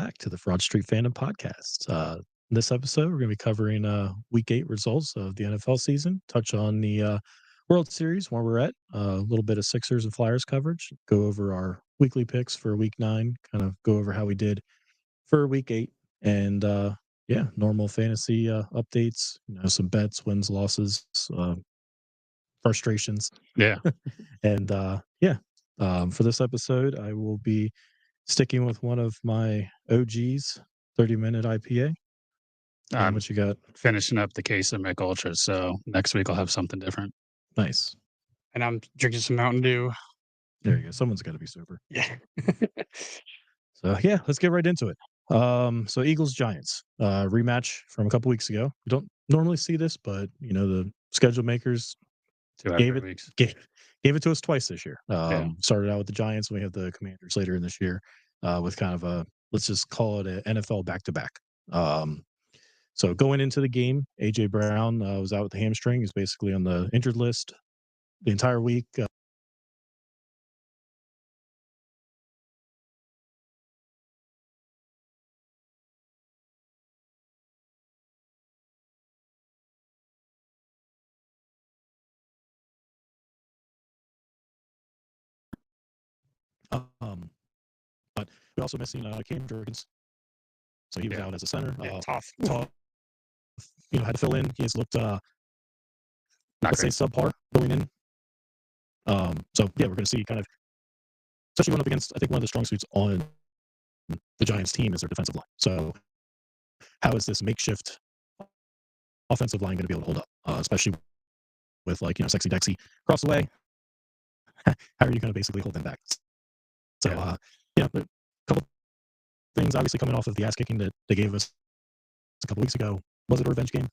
back to the Fraud Street Fandom Podcast. In this episode, we're going to be covering Week 8 results of the NFL season, touch on the World Series, where we're at, a little bit of Sixers and Flyers coverage, go over our weekly picks for Week 9, kind of go over how we did for Week 8, and normal fantasy updates, some bets, wins, losses, frustrations. Yeah. And for this episode, I will be sticking with one of my OGs, 30-minute IPA. What you got? Finishing up the case of Mick Ultra, so next week I'll have something different. Nice. And I'm drinking some Mountain Dew. There you go. Someone's got to be sober. Yeah. So, let's get right into it. So Eagles-Giants, rematch from a couple weeks ago. We don't normally see this, but, the schedule makers gave it to us twice this year. Started out with the Giants, and we have the Commanders later in this year with kind of a, let's just call it an NFL back-to-back. So going into the game, A.J. Brown was out with the hamstring. He's basically on the injured list the entire week. But we're also missing Cam Jurgens. So he was out as a center. Tough. Had to fill in. He has looked, let's say, great. subpar going in. We're going to see kind of, especially going up against, I think, one of the strong suits on the Giants team is their defensive line. So how is this makeshift offensive line going to be able to hold up, especially with Sexy Dexy across the way? How are you going to basically hold them back? So, a couple things obviously coming off of the ass kicking that they gave us a couple weeks ago. Was it a revenge game?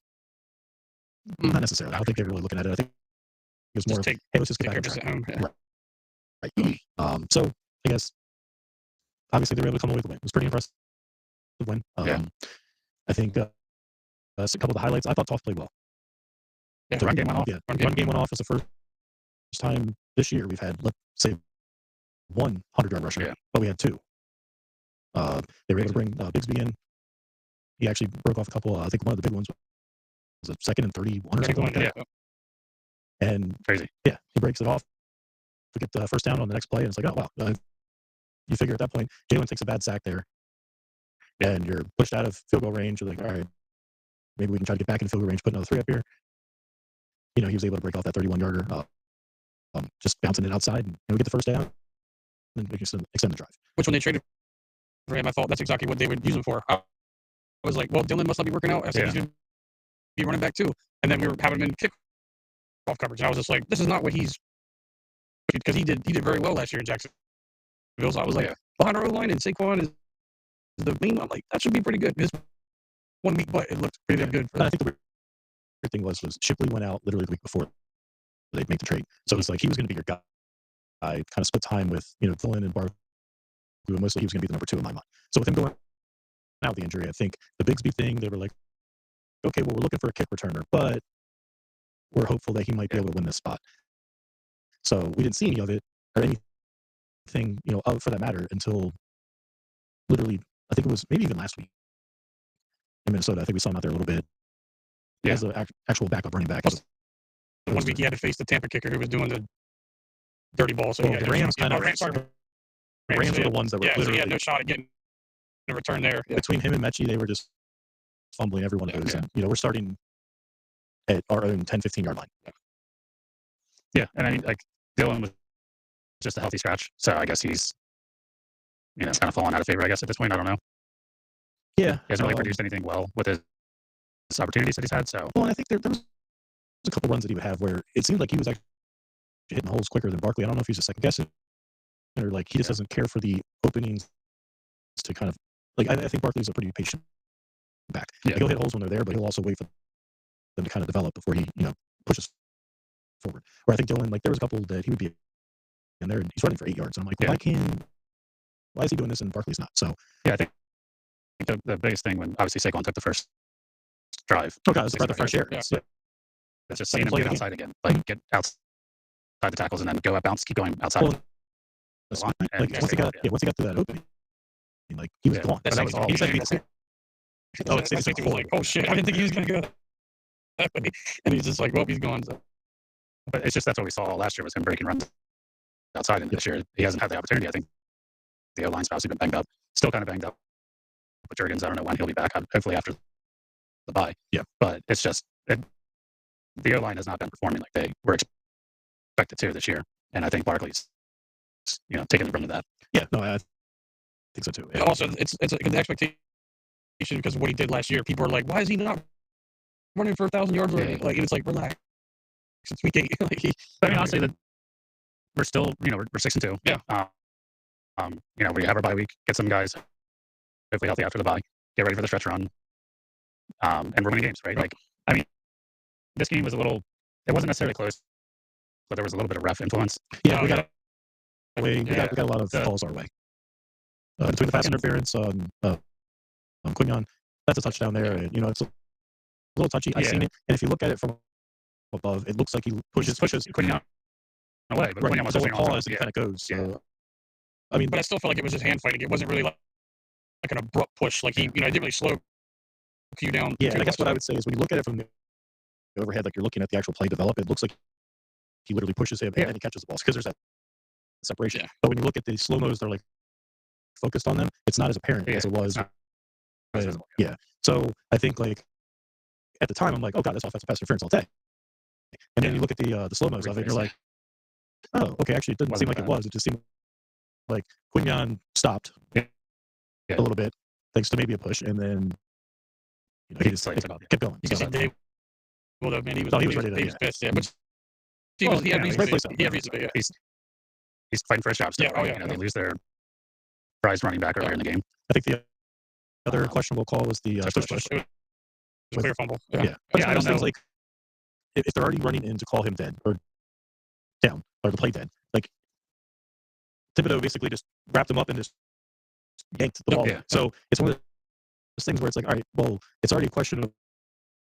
Not necessarily. I don't think they were really looking at it. I think it was more hey, let's just get back on track. Right. So I guess obviously they were able to come away with the win. It was pretty impressive win. I think a couple of the highlights. I thought Toth played well. Yeah, the run game went off. Run game went off. It was the first time this year we've had, let's say, 100-yard rusher, but we had two. They were able to bring Bigsby in. He actually broke off a couple. I think one of the big ones was a 2nd and 31 or something like that. And crazy. Yeah, he breaks it off to get the first down on the next play, and it's like, oh wow. You figure at that point, Jalen takes a bad sack there, and you're pushed out of field goal range. You're like, all right, maybe we can try to get back in field goal range, put another 3 up here. He was able to break off that 31-yarder, just bouncing it outside, and we get the first down, and we just extend the drive. Which when they traded for him, I thought that's exactly what they would use him for. I was like, well, Dylan must not be working out. I said he's going to be running back too. And then we were having him in kickoff coverage. And I was just like, this is not what he's, because he did very well last year in Jacksonville. So I was like, behind our O-line and Saquon is the main. I'm like, that should be pretty good. This 1 week, but it looked pretty good. I think the weird thing was Shipley went out literally the week before they make the trade. So it's like he was going to be your guy. I kind of split time with Dylan and Barkley, and mostly he was going to be the number 2 in my mind. So with him going out with the injury, I think the Bigsby thing, they were like, okay, well, we're looking for a kick returner, but we're hopeful that he might be able to win this spot. So we didn't see any of it or anything, for that matter, until literally, I think it was maybe even last week in Minnesota. I think we saw him out there a little bit as an actual backup running back. 1 week he had to face the Tampa kicker who was doing the dirty ball. So the Rams were the ones that were so he had no shot at getting the return there. Between him and Mechie, they were just fumbling every one of those. And, we're starting at our own 10, 15-yard line. Yeah, and I mean, Dylan was just a healthy scratch, so I guess he's, kind of fallen out of favor, I guess, at this point. I don't know. Yeah. He hasn't really produced anything well with his opportunities that he's had, so. Well, and I think there was a couple runs that he would have where it seemed like he was actually hitting holes quicker than Barkley. I don't know if he's a second guessing or he just doesn't care for the openings to kind of, I think Barkley's a pretty patient back. He'll hit holes when they're there, but he'll also wait for them to kind of develop before he, pushes forward. Where I think Dylan, there was a couple that he would be in there and he's running for 8 yards. And I'm like, why is he doing this and Barkley's not? So I think the biggest thing when obviously Saquon took the first drive. Okay, it's about the fresh air. It's just seeing him get outside again. Get outside the tackles and then go out bounce, keep going outside. Well, once he got to that opening, like he was Yeah, gone. that but that was safety all. He said he to be oh, it's that safety was like, oh shit, I didn't think he was gonna go that way. And he's just like, well, he's gone. So. But it's just that's what we saw last year was him breaking runs outside, and this year he hasn't had the opportunity. I think the O-line's obviously been banged up, still kind of banged up. But Jurgens, I don't know when he'll be back. Hopefully after the bye. Yeah. But it's just the O-line has not been performing like they were expected to this year, and I think Barkley's taking the brunt of that. Yeah, no, I think so too. And also, it's the expectation because of what he did last year. People are like, why is he not running for 1,000 yards already? Yeah. Like, and it's like, relax. It's week 8. Like, But I mean, honestly, that we're still, we're 6-2. Yeah. We have our bye week, get some guys hopefully healthy after the bye, get ready for the stretch run, and we're winning games, right? Like, I mean, this game was it wasn't necessarily close, but there was a little bit of ref influence. Yeah, we got we got a lot of The- calls our way. Between the pass interference on Quignon, that's a touchdown there, and it's a little touchy. I've seen it, and if you look at it from above, it looks like he pushes Quignon away, but right. Quignon was So just it pause and it kind of goes. So, I mean, but I still feel like it was just hand fighting. It wasn't really like an abrupt push. Like he, it didn't really slow you down. yeah. And I guess what I would say is when you look at it from the overhead, like you're looking at the actual play develop, it looks like he literally pushes him and then he catches the ball because there's that separation. Yeah. But when you look at the slow mos, they're like focused on them. It's not as apparent as it was. Yeah. So I think like at the time I'm like, oh god, that's offensive pass interference all day. And then you look at the slow mos of it, and you're like, oh, okay. Actually, it didn't seem like it was. It just seemed like Quignon stopped a little bit, thanks to maybe a push, and then he just kept going. You can see Dave. Well, man, he was ready to. He was pissed. Yeah, but he had reason. He had reason. Yeah. He's fighting for his job still. Yeah, oh, right? yeah. They lose their prize running back earlier in the game. I think the other questionable call was the tush push. It was a clear fumble. Yeah. I don't know. Like if they're already running in to call him dead or down or the play dead, like Thibodeau basically just wrapped him up and just yanked the ball. Yeah. So it's one of those things where it's like, all right, well, it's already a question of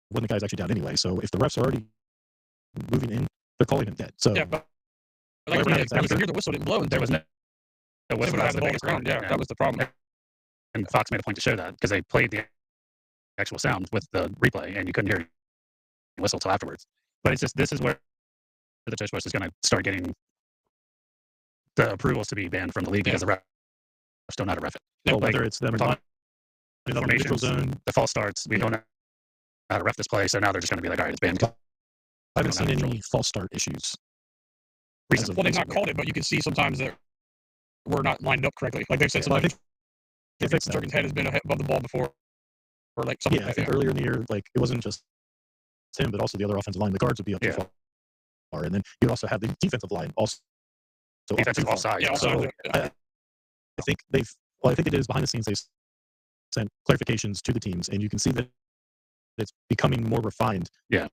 when the guy's actually down anyway. So if the refs are already moving in, they're calling him dead. So yeah, but like, you can hear the whistle didn't blow, and There was no whistle. Thibodeau had That was the the ball on the biggest ground. problem. Yeah, that was the problem. And Fox made a point to show that because they played the actual sound with the replay, and you couldn't hear the whistle till afterwards. But it's just this is where the tush push is going to start getting the approvals to be banned from the league because the refs don't know how to ref it. well, whether it's them or not, in the neutral zone, the false starts, we don't know how to ref this play, so now they're just going to be like, all right, it's banned. I haven't seen any false start issues. Well, they've not called it, but you can see sometimes that we're not lined up correctly. Like they've said, sometimes Jurgens' head has been above the ball before, or like something. Yeah, I think earlier in the year, like it wasn't just him, but also the other offensive line. The guards would be up too far, and then you also have the defensive line also. Defensive offside. Yeah, so I think I think it is behind the scenes. They've sent clarifications to the teams, and you can see that it's becoming more refined. Yeah.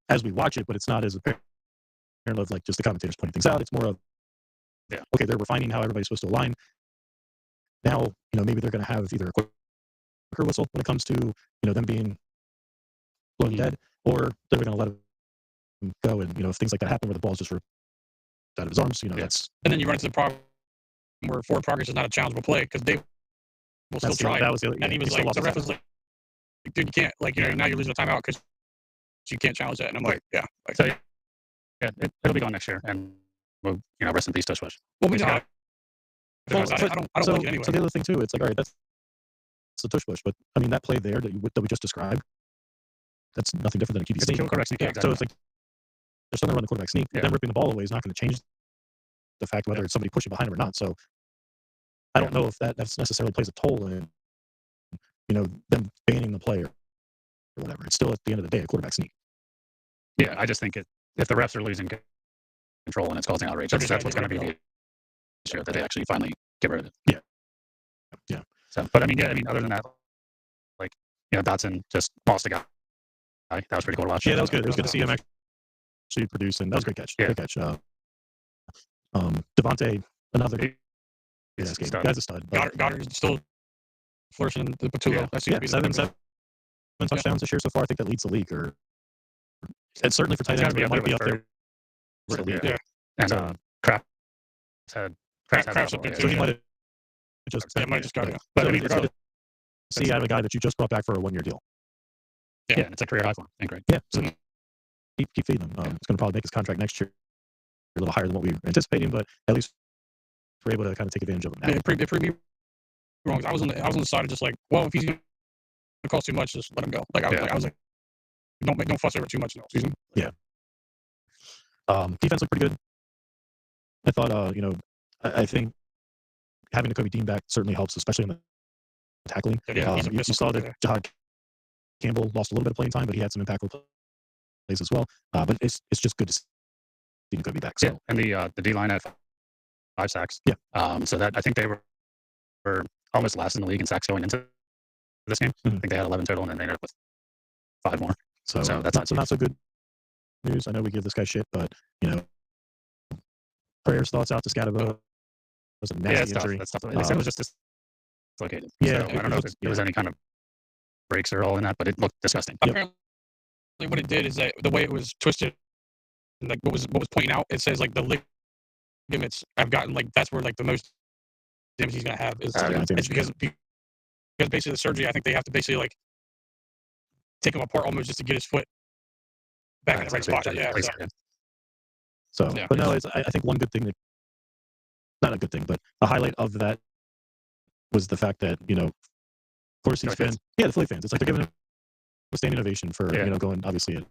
As we watch it, but it's not as apparent of like just the commentators pointing things out. It's more of, okay, they're refining how everybody's supposed to align. Now, maybe they're going to have either a quicker whistle when it comes to, them being blown dead, or they're going to let him go. And, if things like that happen where the ball's just ripped out of his arms, that's. And then you run into the problem where forward progress is not a challengeable play because they will still try. That was the other, and he was like, the ref was like, dude, you can't, like, now you're losing a timeout because you can't challenge that. And I'm like, yeah. Like, so, it'll be gone next year, and we'll, rest in peace, tush push. Well, we know. Well, I don't like it anyway. So the other thing too, it's like, all right, that's the tush push, but I mean that play there that we just described, that's nothing different than a QB It's sneak. a quarterback sneak. So it's like they're still going to run the quarterback sneak. Them ripping the ball away is not going to change the fact whether it's somebody pushing behind him or not. So I don't know if that necessarily plays a toll in, them banning the player or whatever. It's still at the end of the day a quarterback sneak. Yeah, I just think if the refs are losing control and it's causing outrage, that's what's going to be the issue that they actually finally get rid of it. Yeah. So, but I mean, other than that, like, Dotson just lost a guy. That was pretty cool to watch. Yeah, that was good. It was good to see him actually produce, and that was a great catch. Yeah. Great catch. Devontae, another He's a stud. guy's a stud. Goddard's still flourishing in the Patullo. That seems to be seven touchdowns this year so far. I think that leads the league, and certainly for tight ends, it might be up there. Yeah. And Kraft had so he might have just Yeah, it might just go. right. Yeah. But So I mean, it's good regardless, to see out of a guy that you just brought back for a 1-year deal. yeah, and it's a career high for him. I think, right? Yeah, so keep feeding him. It's going to probably make his contract next year a little higher than what we were anticipating, but at least we're able to kind of take advantage of him now. Yeah, it proved me wrong. I was on the side of just like, well, if he's going to cost too much, just let him go. Like I was like, don't fuss over it too much in the season. Defense looked pretty good. I thought, I think having Kobe Dean back certainly helps, especially in the tackling. Yeah, he's a You saw that there. Jahad Campbell lost a little bit of playing time, but he had some impactful plays as well. But it's just good to see Kobe back. So Yeah, and the D line had 5 sacks. Yeah. So that I think they were almost last in the league in sacks going into this game. Mhm. I think they had 11 total, and then they ended up with 5 more. so So that's not so good news. I know we give this guy shit, but prayers, thoughts out to Scatabo. It was a Yeah, nasty it's tough. injury. That's tough. They said it was just dislocated. Yeah, So I don't know if it was any kind of breaks or all in that, but it looked disgusting. Yep. Apparently, what it did is that the way it was twisted, like what was pointing out, it says like the ligaments have gotten like that's where like the most damage he's gonna have is it's because basically the surgery. I think they have to basically like take him apart almost just to get his foot back in the right spot. Yeah. So, Yeah. but no, I think one good thing that, not a good thing, but a highlight of that was the fact that, of course he's been, the Philly fans. It's like they're giving him a standing ovation for, going, obviously,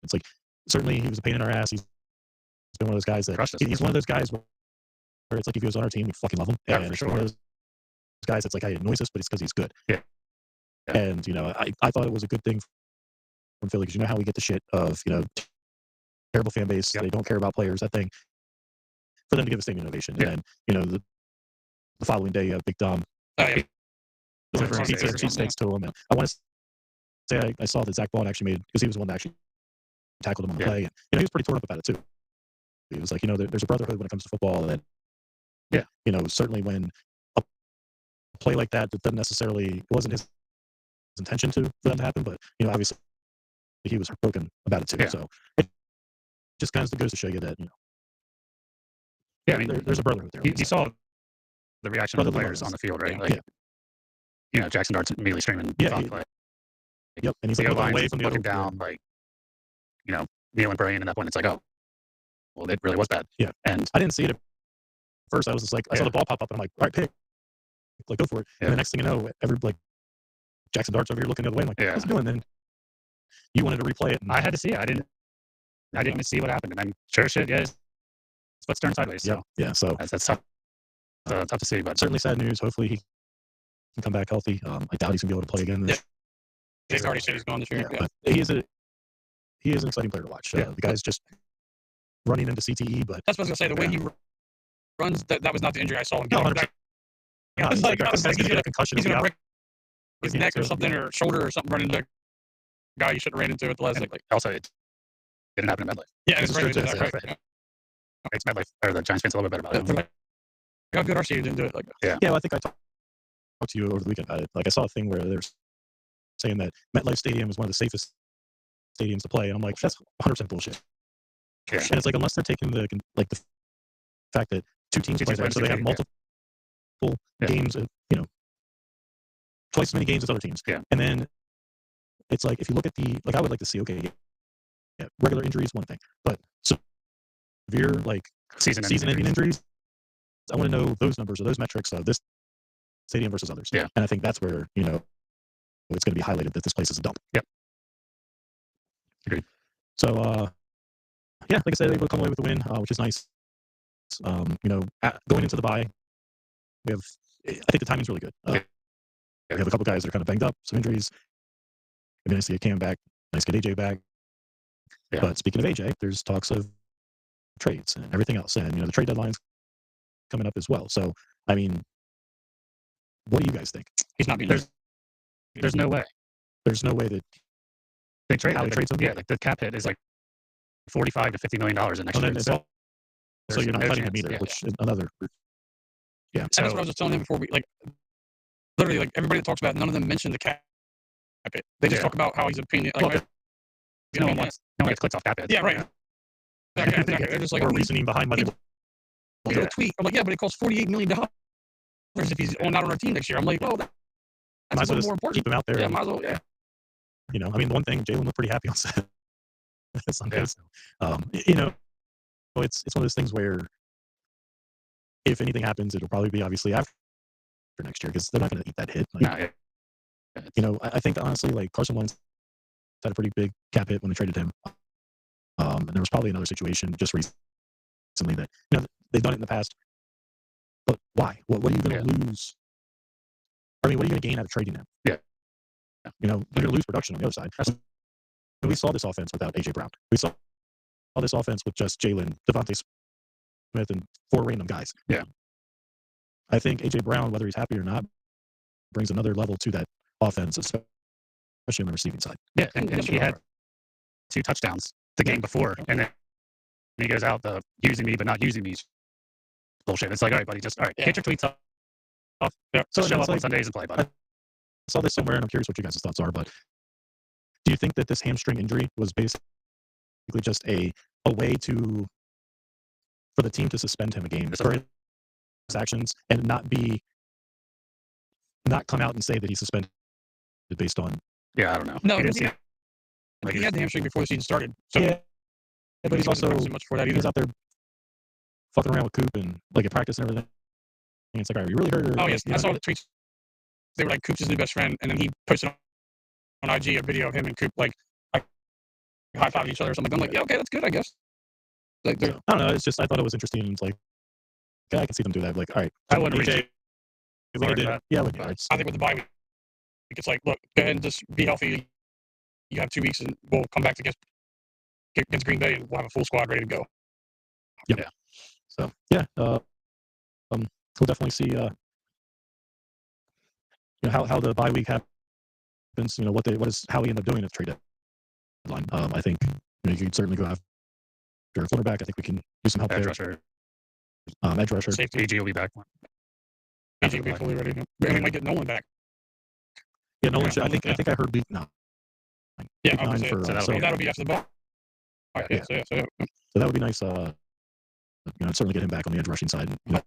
it's like, certainly he was a pain in our ass. He's been one of those guys that, he's one of those guys where it's like if he was on our team, we fucking love him. Yeah, and for it's sure. one of those guys that's like, he annoys us, but it's because he's good. Yeah. And, I thought it was a good thing from Philly because you know how we get the shit of, terrible fan base. Yep. They don't care about players, that thing. For them to give a standing ovation. Yeah. And then, the following day, Big Dom delivering pizza and cheesesteaks to him. And I want to say I saw that Zach Vaughn actually made, because he was the one that actually tackled him on the play. And, he was pretty torn up about it too. He was like, there's a brotherhood when it comes to football. And, certainly when a play like that doesn't necessarily, it wasn't his intention for that to happen, but, obviously he was heartbroken about it too. Yeah. So it just kind of goes to show you that, Yeah, I mean, there's a brotherhood there. you saw the reaction of the players brothers. on the field, right? Yeah. Like, Jackson Dart's immediately screaming on play. Yep, and he's The like looking O-line's away from the looking other down, like, kneeling, praying, and at that point it's like, oh, well, it really was bad. Yeah. And I didn't see it at first. I was just like, I saw the ball pop up, and I'm like, all right, pick. Like, go for it. Yeah. And the next thing you know, Jackson Dart's over here looking the other way. I'm like, what's he doing? Then you wanted to replay it. And I had to see it. I didn't even see what happened. And I'm sure shit, his foot's turned sideways. So yeah. So that's tough. Tough to see, but certainly sad news. Hopefully he can come back healthy. I doubt he's gonna be able to play again. They've already said he's going this year. Yeah, but he is an exciting player to watch. The guy's just running into CTE, but That's what I was gonna say. The way he runs, that was not the injury I saw him get. 100%. I was like, he's gonna get a concussion. he's He'll be gonna out. break his neck or something, or shoulder or something, running into a guy you should have ran into at the last. like also it didn't happen in MetLife. Yeah, This it's is right. true, Exactly. too. Right. It's MetLife, or the Giants fans a little bit better about it. They're like, how good our stadium didn't do it. Like, Yeah, well, I think I talked to you over the weekend about it. Like, I saw a thing where they're saying that MetLife Stadium is one of the safest stadiums to play, and I'm like, that's 100% bullshit. Yeah. And it's like, unless they're taking the fact that two teams play there, so they have multiple games, and twice as many games as other teams. Yeah. And then it's like, if you look at I would like to see, regular injuries, one thing, but severe season-ending injuries, I want to know those numbers or those metrics of this stadium versus others. Yeah. And I think that's where it's going to be highlighted that this place is a dump. Yep. Agreed. So like I said, able to come away with the win, which is nice. Going into the bye, I think the timing's really good. We have a couple guys that are kind of banged up, some injuries. It'd be nice to get Cam back, nice to get AJ back. Yeah. But speaking of AJ, there's talks of trades and everything else, and the trade deadline's coming up as well. So, I mean, what do you guys think? he's not being. There's no way. There's no way that They trade how they trade somebody. Yeah, like the cap hit is like $45 to $50 million in next And year. then it's So so you're not no cutting him chance. either, Yeah. which is another. Yeah. And that's what I was just telling him before we literally everybody that talks about it, none of them mention the cap hit. They just talk about how he's a pain. Like, no one gets clicks off cap hits. Yeah, right. Exactly. They're just like Or reasoning behind money. a tweet. I'm like, yeah, but it costs $48 million. if he's not on our team next year. I'm like, well, might that's as a well little just more important. keep him out there. Yeah, And, might as well. Yeah, you know, I mean, the one thing Jalen looked pretty happy on Sunday. Yeah. So, you know, it's one of those things where if anything happens, it'll probably be obviously after next year because they're not going to eat that hit. Like, No, yeah. you know, I think honestly, like Carson Wentz had a pretty big cap hit when they traded him. And there was probably another situation just recently that, you know, they've done it in the past. But why? What are you going to lose? I mean, what are you going to gain out of trading him? Yeah. You know, you're going to lose production on the other side. And we saw this offense without A.J. Brown. We saw this offense with just Jalen, Devontae Smith, and 4 random guys. Yeah. I think A.J. Brown, whether he's happy or not, brings another level to that offense, especially on the receiving side. Yeah, and he had 2 touchdowns the game before, and then he goes out the using me but not using me bullshit. It's like, all right, buddy, just get your tweets off. Yeah. So show up like, on Sundays and play, buddy. I saw this somewhere, and I'm curious what you guys' thoughts are. But do you think that this hamstring injury was basically just a way for the team to suspend him a game for his actions and not come out and say that he's suspended based on? Yeah, I don't know. No, He he, didn't seem like he had the hamstring before the season started. So Yeah, but he's he wasn't also practicing much for that either. he's out there fucking around with Coop and like at practice and everything. And it's like, are you really hurt? Or, Oh like, yes, you I know, saw the tweets. They were like, Coop's his new best friend, and then he posted on IG a video of him and Coop like high fiving each other or something. I'm like, yeah, okay, that's good, I guess. Like, so, I don't know. It's just I thought it was interesting. And it's like, yeah, I can see them do that. Like, all right, I wouldn't AJ, reach we hard did for it. that. Yeah, we But did. I think with the bye week, it's like, look, go ahead and just be healthy. You have 2 weeks, and we'll come back against Green Bay, and we'll have a full squad ready to go. Yep. Yeah. So yeah, we'll definitely see. You know how the bye week happens. You know how we end up doing at the trade deadline. I think you know, you could certainly go after a cornerback. I think we can use some help edge there. rusher. Edge rusher. Safety, AG will be back. AJ will be fully ready. And we might get Nolan back. Yeah, Nolan Yeah, should. I think I heard week 9. Yeah, Week I would 9 say for so that'll be after the ball. All right, Yeah. So So that would be nice. You know, certainly get him back on the edge rushing side. You know,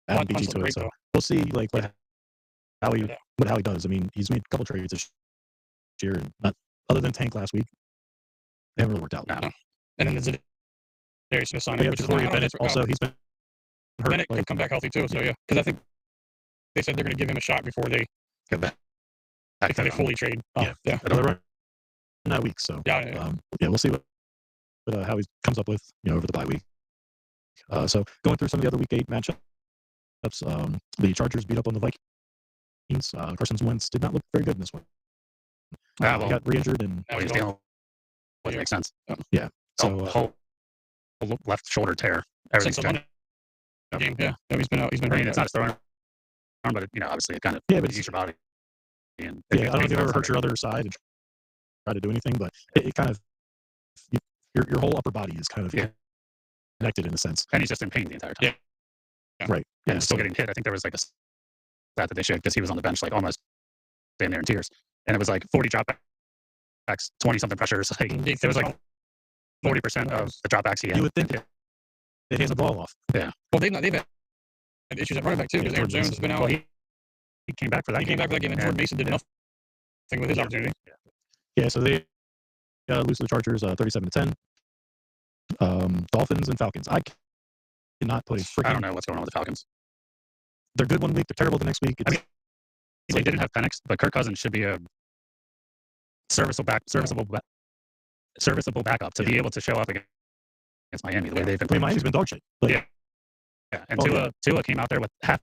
add BG to it. So we'll see like how he does. I mean, he's made a couple trades this year, and not other than Tank last week, they haven't really worked out. No. And then the Darius Smith signing, Yeah, which is Victoria not, Bennett also he's been hurt. Bennett could come back healthy too. So yeah, because I think they said they're going to give him a shot before they fully trade. Yeah. They're running that week, so Yeah. we'll see how he comes up with over the bye week. So going through some of the other week 8 matchups, the Chargers beat up on the Vikings. Carson Wentz did not look very good in this one. He got re-injured and Now He's he's dealing on with makes sense. so whole left shoulder tear. Everything's since the changed. Monday game. Yeah, no, he's been out. He's been I mean, hurt. it's not his throwing arm, but obviously it kind of but use your body. And I don't know if you've ever hurt your other side and try to do anything, but it kind of your whole upper body is kind of connected in a sense. And he's just in pain the entire time. Yeah. Right. And he's still getting hit. I think there was like a stat that they showed because he was on the bench, like almost standing there in tears. And it was like 40 dropbacks, 20 something pressures. Like it was like 40% of the dropbacks he had. You would think they hand the ball off. Well, they've had issues at running back too because Aaron Jones has been out. Well, he came back for that. He came back for that game, and Jordan Mason did nothing with his opportunity. Yeah, so they lose to the Chargers 37-10. Dolphins and Falcons. I cannot put a freaking. I don't know what's going on with the Falcons. They're good one week, they're terrible the next week. I mean, they didn't have Penix, but Kirk Cousins should be a serviceable backup to be able to show up against Miami the way they've been playing. Miami's been dog shit. Yeah. And Tua came out there with half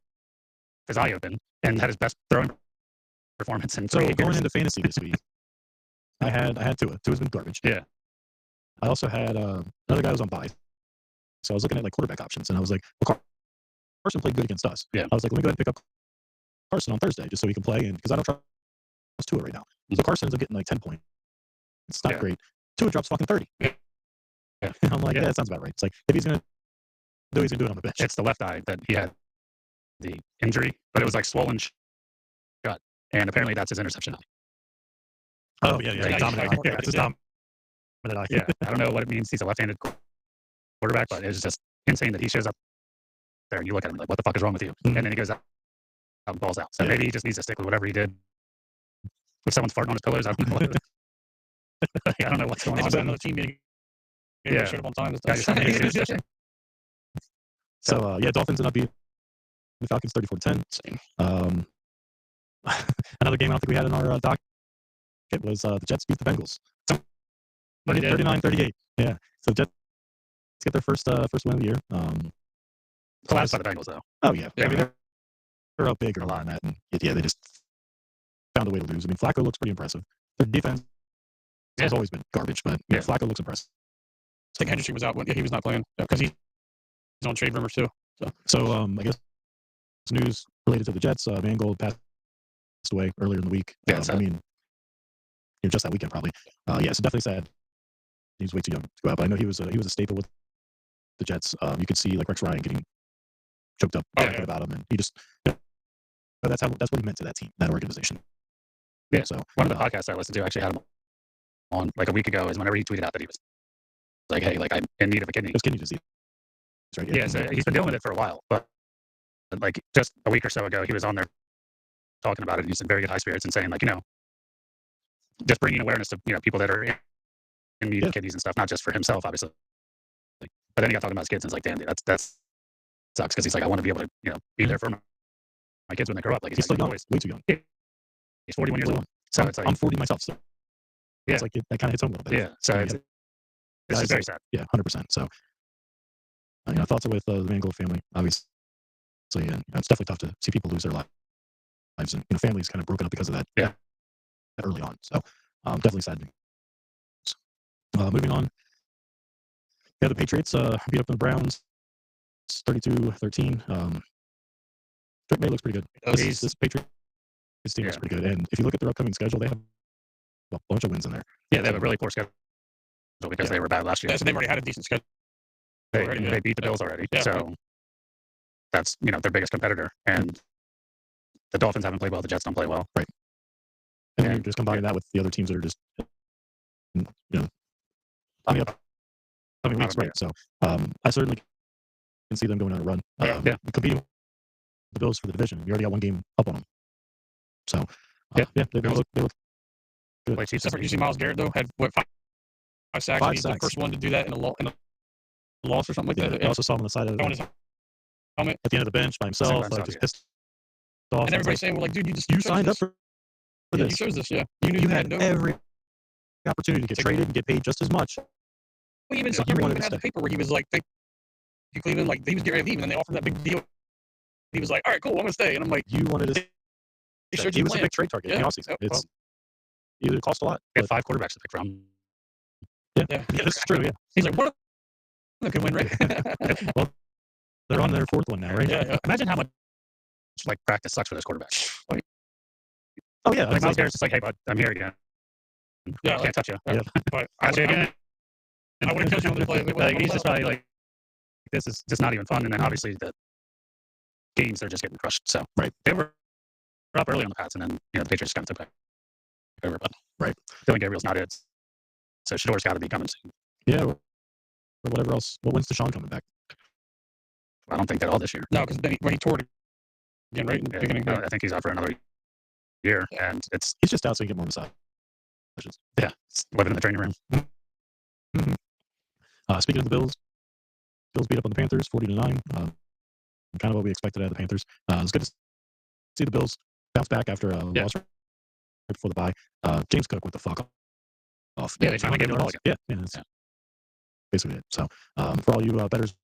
his eye open and had his best throwing performance in 3 So years. going into fantasy this week, I had Tua. Tua's been garbage. Yeah. I also had another guy who was on bye. So I was looking at like quarterback options, and I was like, well, Carson played good against us. Yeah. I was like, let me go ahead and pick up Carson on Thursday just so he can play, and because I don't trust Tua right now. So Carson ends up getting like 10 points. It's not great. Tua drops fucking 30. Yeah. And I'm like, yeah, that sounds about right. It's like if he's gonna do it, he's gonna do it on the bench. It's the left eye that he had the injury, but it was like swollen shut, and apparently that's his interception eye. Oh yeah. Dominant eye. Yeah, it's his dominant eye. Yeah, I don't know what it means. He's a left-handed quarterback, but it's just insane that he shows up there and you look at him like, what the fuck is wrong with you? And then he goes out balls out. So Yeah. maybe he just needs to stick with whatever he did. If someone's farting on his pillows, I don't know. I don't know what's going It's on. just another team meeting. Yeah. Showed up on time. Yeah, just maybe it's just- So yeah, Dolphins ended up beating the Falcons 34-10. Same. Another game I don't think we had in our docket was the Jets beat the Bengals. But he did. 39-38. Yeah. So Jets get their first win of the year. Collapsed by the Bengals, though. Oh yeah. Yeah. I mean, they're up big early on that, and yeah, they just found a way to lose. I mean, Flacco looks pretty impressive. Their defense has always been garbage, but yeah, Flacco looks impressive. I think Hendrickson was out when he was not playing because he's on trade rumors too. So I guess news related to the Jets. Mangold passed away earlier in the week. Yeah, I mean, just that weekend probably. Yeah, so definitely sad. He was way too young to go out, but I know he was a staple with the Jets. You could see like Rex Ryan getting choked up about him, and he just that's what he meant to that team, that organization. Yeah. So one of the podcasts I listened to actually had him on like a week ago. Is whenever he tweeted out that he was like, "Hey, like I'm in need of a kidney." It's kidney disease, right? Yeah, so he's been dealing with it for a while, but like just a week or so ago, he was on there talking about it. And he's in very good high spirits and saying like, just bringing awareness to people that are in need of kidneys and stuff, not just for himself, obviously. But then he got talking about his kids, and it's like, damn, dude, that's sucks because he's like, I want to be able to be there for my kids when they grow up. Like he's still young, way too young. He's 41 years old, so it's like I'm 40 myself, so yeah, it's like that kind of hits home a little bit. Yeah, so it's just very sad. Yeah, 100%. So thoughts are with the Mangold family, obviously, and it's definitely tough to see people lose their lives, and families kind of broken up because of that. Yeah, early on. So definitely sad news. Moving on. Yeah, the Patriots beat up the Browns 32-13. Drake May looks pretty good. This Patriots team looks pretty good. And if you look at their upcoming schedule, they have a bunch of wins in there. Yeah, they have a really poor schedule because they were bad last year. Yeah, so they've already had a decent schedule. They beat the Bills already. Yeah, so that's their biggest competitor. And the Dolphins haven't played well. The Jets don't play well. Right. And you're just combining that with the other teams that are just weeks, right? So I certainly can see them going on a run. Competing with the Bills for the division. You already got one game up on them. So they look good. You see Myles Garrett though had what 5 sacks. He's the first one to do that in a loss or something like that. I also saw him on the side of the helmet at the end of the bench by himself, just pissed off. And everybody's saying, "Well, like, dude, you signed up for this. You chose this, yeah. You had every opportunity to get traded and get paid just as much." Well, even had the paper where he was like, "Thank you, Cleveland." Like he was getting ready to leave, and then they offered that big deal. He was like, "All right, cool, I'm gonna stay." And I'm like, "You wanted to." He was a big trade target in the offseason. It cost a lot. They had 5 quarterbacks to pick from. Yeah, this is true. Yeah, he's like, "What? That could win, right?" Well, they're on their 4th one now, right? Yeah. Imagine how much practice sucks for those quarterbacks. Like, oh yeah, Myles Garrett's just like, "Hey, bud, I'm here again. Yeah, I can't touch you." Yeah. But I wouldn't touch you on the play. He's just probably like, this is just not even fun. And then obviously the games, they're just getting crushed. So they were up early on the Pats, and then the Patriots kind of took back over. But Dylan Gabriel's not it. So Shador's got to be coming soon. Yeah, or whatever else. When's Deshaun coming back? I don't think that all this year. No, because when he toured again, right? In the beginning, I think he's out for another year, and he's just out so he can get more massages. Yeah, living in the training room. Mm-hmm. Speaking of the Bills beat up on the Panthers 40-9. Kind of what we expected out of the Panthers. It's good to see the Bills bounce back after a loss right before the bye. James Cook with the fuck off. Yeah, they finally gave him the ball again. Yeah, that's basically it. So for all you bettors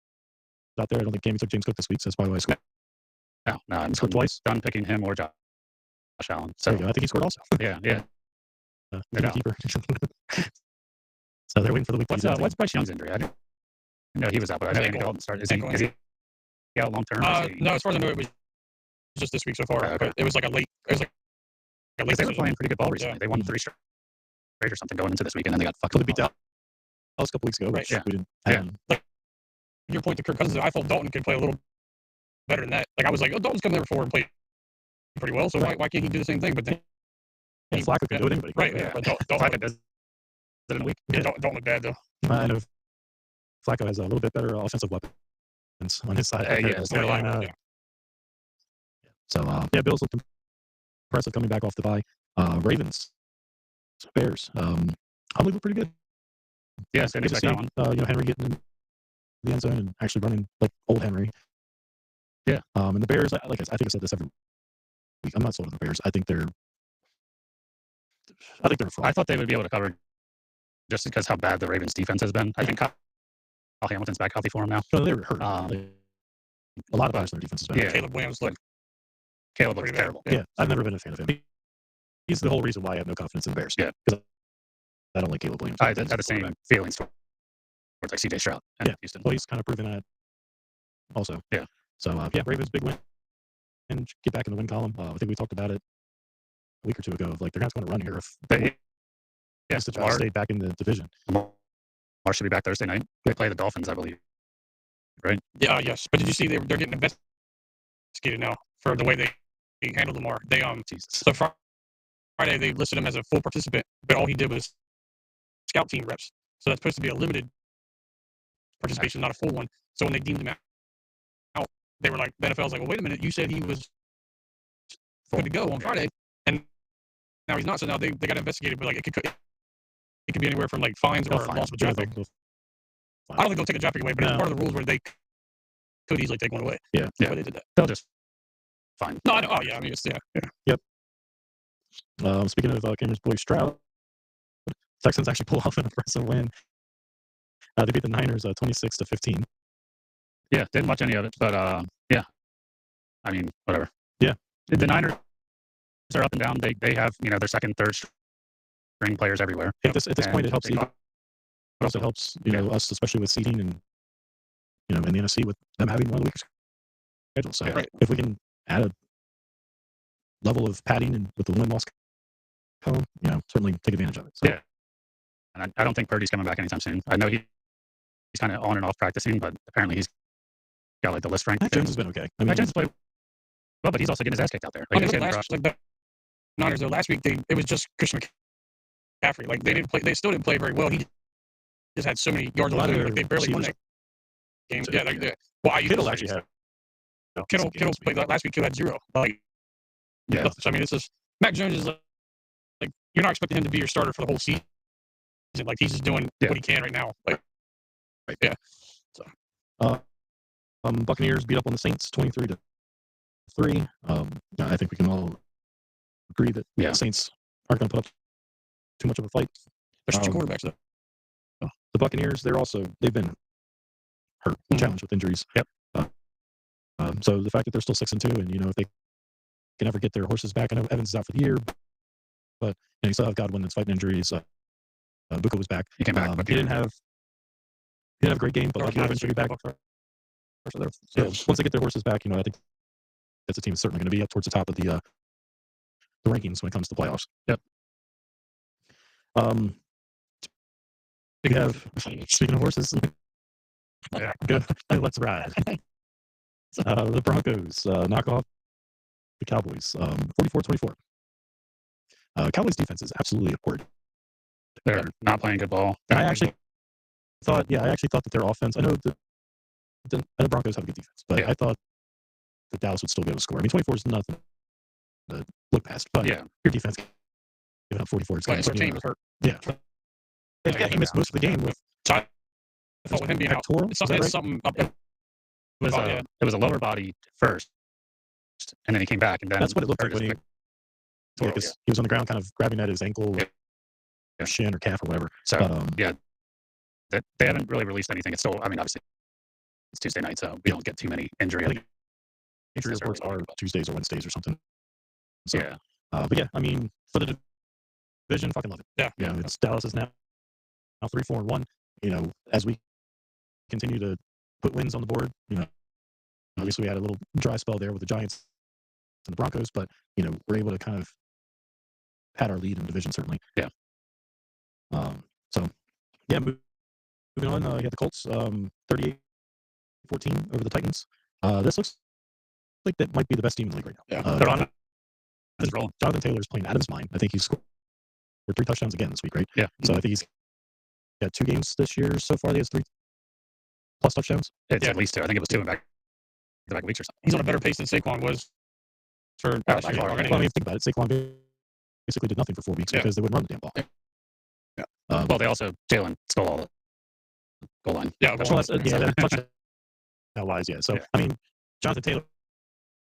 out there, I don't think Cammy took James Cook this week, so that's probably why I scored. No, I'm scored twice. Done picking him or Josh Allen. So I think he scored also. Yeah. Keeper. So they're waiting for the week. What's Bryce Young's injury? I didn't know he was out, but I know Andy Dalton started. Is he out long term? No, as far as I know, it was just this week so far. Okay. But it was like a late. It was like a late. They were playing pretty good ball recently. They won 3 straight or something going into this week, and then they got fucked. They beat Dallas a couple weeks ago. Right. We didn't. Like your point to Kirk Cousins, I thought Dalton could play a little better than that. Like I was like, oh, Dalton's come there before and played pretty well, so why can't he do the same thing? But then Flacco can do it anybody. Right. Yeah. But Flacco does it in a week. Yeah. Dalton looked bad though. I know Flacco has a little bit better offensive weapons on his side. So yeah, Bills looked impressive coming back off the bye. Ravens, Bears, Huntley looked pretty good. Yes, didn't Good to expect that one. see Henry getting in the end zone and actually running like old Henry. Yeah. And the Bears, I think I said this every week. I'm not sold on the Bears. I think they're a fraud. I thought they would be able to cover just because how bad the Ravens defense has been. I think Kyle Hamilton's back healthy for him now. No, they were hurt. A lot of but- players on their defense is bad. Yeah. Caleb Williams looked Caleb looks pretty bad. terrible. Yeah, I've never been a fan of him. He's the whole reason why I have no confidence in the Bears. Yeah. Because I don't like Caleb Williams. I had the same feelings towards like CJ Stroud and Yeah. Houston. Well, he's kind of proven that also. Yeah. So, yeah, Ravens, big win. And get back in the win column. I think we talked about it a week or two ago. Of like, they're not going to run here if But, yeah, to try to stay back in the division. Lamar should be back Thursday night. They play the Dolphins, I believe. Yeah, yes. But did you see they're getting investigated now for the way they handled Lamar? They Jesus. so Friday they listed him as a full participant, but all he did was scout team reps. So that's supposed to be a limited participation, not a full one. So when they deemed him out, they were like, the NFL was like, well, wait a minute, you said he was good to go on Friday, and now he's not. So now they got investigated, but like it could be anywhere from like fines or loss of draft pick. I don't think they'll take a draft pick away, but it's part of the rules where they could easily take one away. Yeah. But they did that. They'll just fine. No, I know. Oh yeah, I mean, it's, yeah. Speaking of Cameron's boy Stroud, Texans actually pull off an impressive win. They beat the Niners 26-15. Yeah, didn't watch any of it, but yeah. I mean, whatever. Yeah. The Niners are up and down. They have their second, third string players everywhere. At this point, it helps. They- It also helps us, especially with seeding and in the NFC with them having one of the weaker schedules. So Right. if we can add a level of padding and with the win-loss column, certainly take advantage of it. So. Yeah. And I don't think Purdy's coming back anytime soon. I know he's kind of on and off practicing, but apparently he's got like the list rank. Mac Jones has been okay. I mean, Mac Jones played well, but he's also getting his ass kicked out there. I Like, mean, he's getting last, crushed. like the Niners though, last week it was just Christian McCaffrey. Like they didn't play. They still didn't play very well. He just had so many yards A lot on him. of Like they barely won receivers that game. too. Yeah, well, Kittle actually had. Kittle played last week. Kittle had 0. Like Yeah. so I mean, it's just Mac Jones is like you're not expecting him to be your starter for the whole season. Like he's just doing what he can right now. Like Right. Yeah. So. Buccaneers beat up on the Saints 23-3. I think we can all agree that Yeah. the Saints aren't going to put up too much of a fight. There's two Um, quarterbacks though. The Buccaneers, they've been hurt, challenged with injuries. Yep. So the fact that they're still 6-2, and if they can ever get their horses back, I know Evans is out for the year, but you still have Godwin that's fighting injuries. Buka was back. He came back. But He didn't have a great game, but like Evans should be back. So once they get their horses back, I think that's a team that's certainly going to be up towards the top of the rankings when it comes to playoffs. Yep. Speaking of horses, Yeah. good. Let's ride. The Broncos knock off the Cowboys 44-24. Cowboys defense is absolutely abhorrent. They're not playing good ball. And I actually thought that their offense. I know the Broncos have a good defense, but Yeah. I thought that Dallas would still be able to score. I mean, 24 is nothing to look past, but Yeah. your defense giving up 44. It's But kind his of team was hurt. Yeah. Yeah, he missed most of the game with I thought with him being out, pectoral. it's Is that something, right? something up. It was a lower body first, and then he came back, and then That's what it looked like hurt when his he, because he was on the ground, kind of grabbing at his ankle, Yeah. or shin, or calf, or whatever. So Yeah. they haven't really released anything. It's still, I mean, obviously it's Tuesday night, so we don't get too many injury. Injury reports are Tuesdays or Wednesdays or something. So, Yeah. But yeah, I mean, for the division, fucking love it. Yeah. It's Dallas is now 3-4-1. As we continue to put wins on the board, obviously we had a little dry spell there with the Giants and the Broncos, but we're able to kind of pad our lead in the division, certainly. Yeah. So yeah, moving on, you got the Colts 38-14 over the Titans. This looks like that might be the best team in the league right now. Yeah. They're on it. It's rolling. Jonathan Taylor's playing out of his mind. I think he scored 3 touchdowns again this week, right? Yeah. So I think he's got 2 games this year so far. He has 3+ touchdowns. It's at least 2. I think it was 2 in back weeks or something. He's on a better pace than Saquon was for by actually far. long Well, I mean, anyways. think about it. Saquon basically did nothing for 4 weeks Yeah. because they wouldn't run the damn ball. Yeah. Well, they also Jalen stole all the goal line. Yeah, Well, that's, yeah, So- that touchdown wise, yeah. So, Yeah. I mean, Jonathan Taylor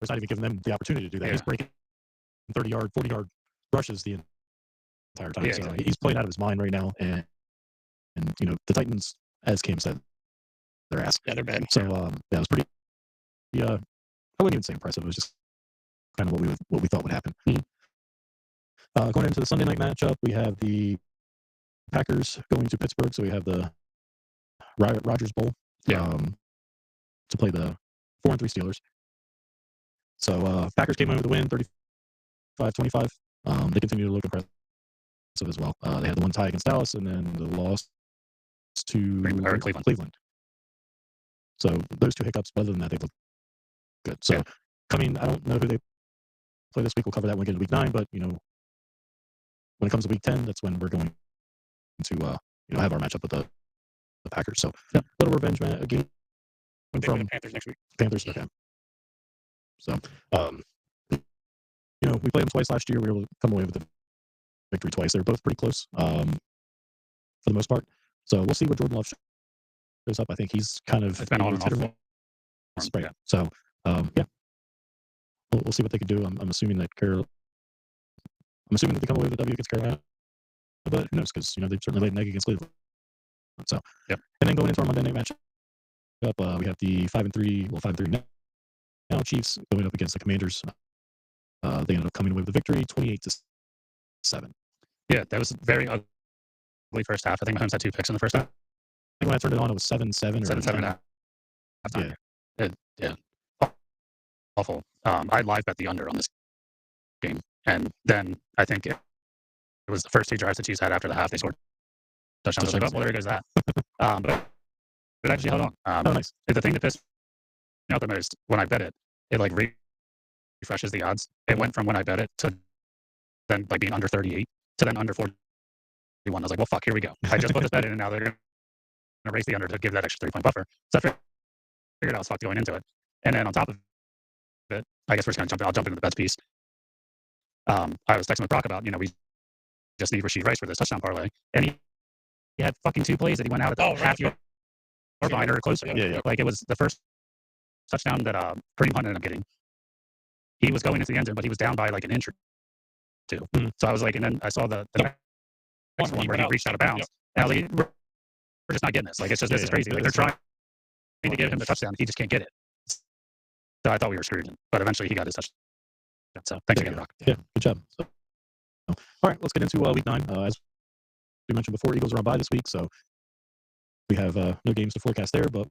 is not even giving them the opportunity to do that. Yeah. He's breaking 30-yard, 40-yard rushes the entire time. Yeah, So exactly. he's playing out of his mind right now. And the Titans, as Cam said, they're ass. Yeah, they're bad. So, yeah, it was pretty, I wouldn't even say impressive. It was just kind of what we thought would happen. Going into the Sunday night matchup, we have the Packers going to Pittsburgh. So we have the Rogers Bowl to play the 4-3 Steelers. So Packers came in with the win, 35-25. They continue to look impressive as well. They had the one tie against Dallas, and then the loss to Cleveland. So those two hiccups, but other than that, they look good. So coming, I don't know who they play this week. We'll cover that when we get into week 9. But when it comes to week 10, that's when we're going to have our matchup with the Packers. So a little revenge game They play from the Panthers next week. Panthers. Okay. So we played them twice last year. We were able to come away with the victory twice. They were both pretty close for the most part. So we'll see what Jordan Love shows up. I think he's kind of It's been on and off. right. So we'll see what they can do. I'm assuming that they come away with a W against Carolina, but who knows? Because they've certainly laid an egg against Cleveland. So and then going into our Monday night matchup, we have the 5-3 now Chiefs going up against the Commanders. They ended up coming away with the victory, 28-7. Yeah, that was very ugly first half. I think Mahomes had 2 picks in the first half. I think when I turned it on, it was 7-7 or 7-7 at halftime. Yeah. Awful. I live bet the under on this game, and then I think it was the first 2 drives the Chiefs had after the half. They scored touchdowns. I was like, oh, well, there goes that. But it actually held on. Nice. The thing that pissed me off the most when I bet it, it like refreshes the odds. It went from when I bet it to then like being under 38 to then under 41. I was like, well, fuck, here we go. I just put this bet in, and now they're going to raise the under to give that extra 3-point buffer. So I figured I was fucked going into it. And then on top of it, I guess we're just going to I'll jump into the bets piece. I was texting with Brock about, we just need Rashid Rice for this touchdown parlay. And he had fucking 2 plays that he went out at the half-yard line or closer. Yeah. Like it was the first touchdown that Kareem Hunt ended up getting. He was going into the end zone, but he was down by like an inch or 2. So I was like, and then I saw the next one where he reached out of bounds. And I was like, we're just not getting this. Like, it's just, this is crazy. Like, they're trying to give him the touchdown. He just can't get it. So I thought we were screwed. But eventually he got his touchdown. So thanks again, Brock. Yeah, good job. So, all right, let's get into week 9. As we mentioned before, Eagles are on bye this week, so we have no games to forecast there, but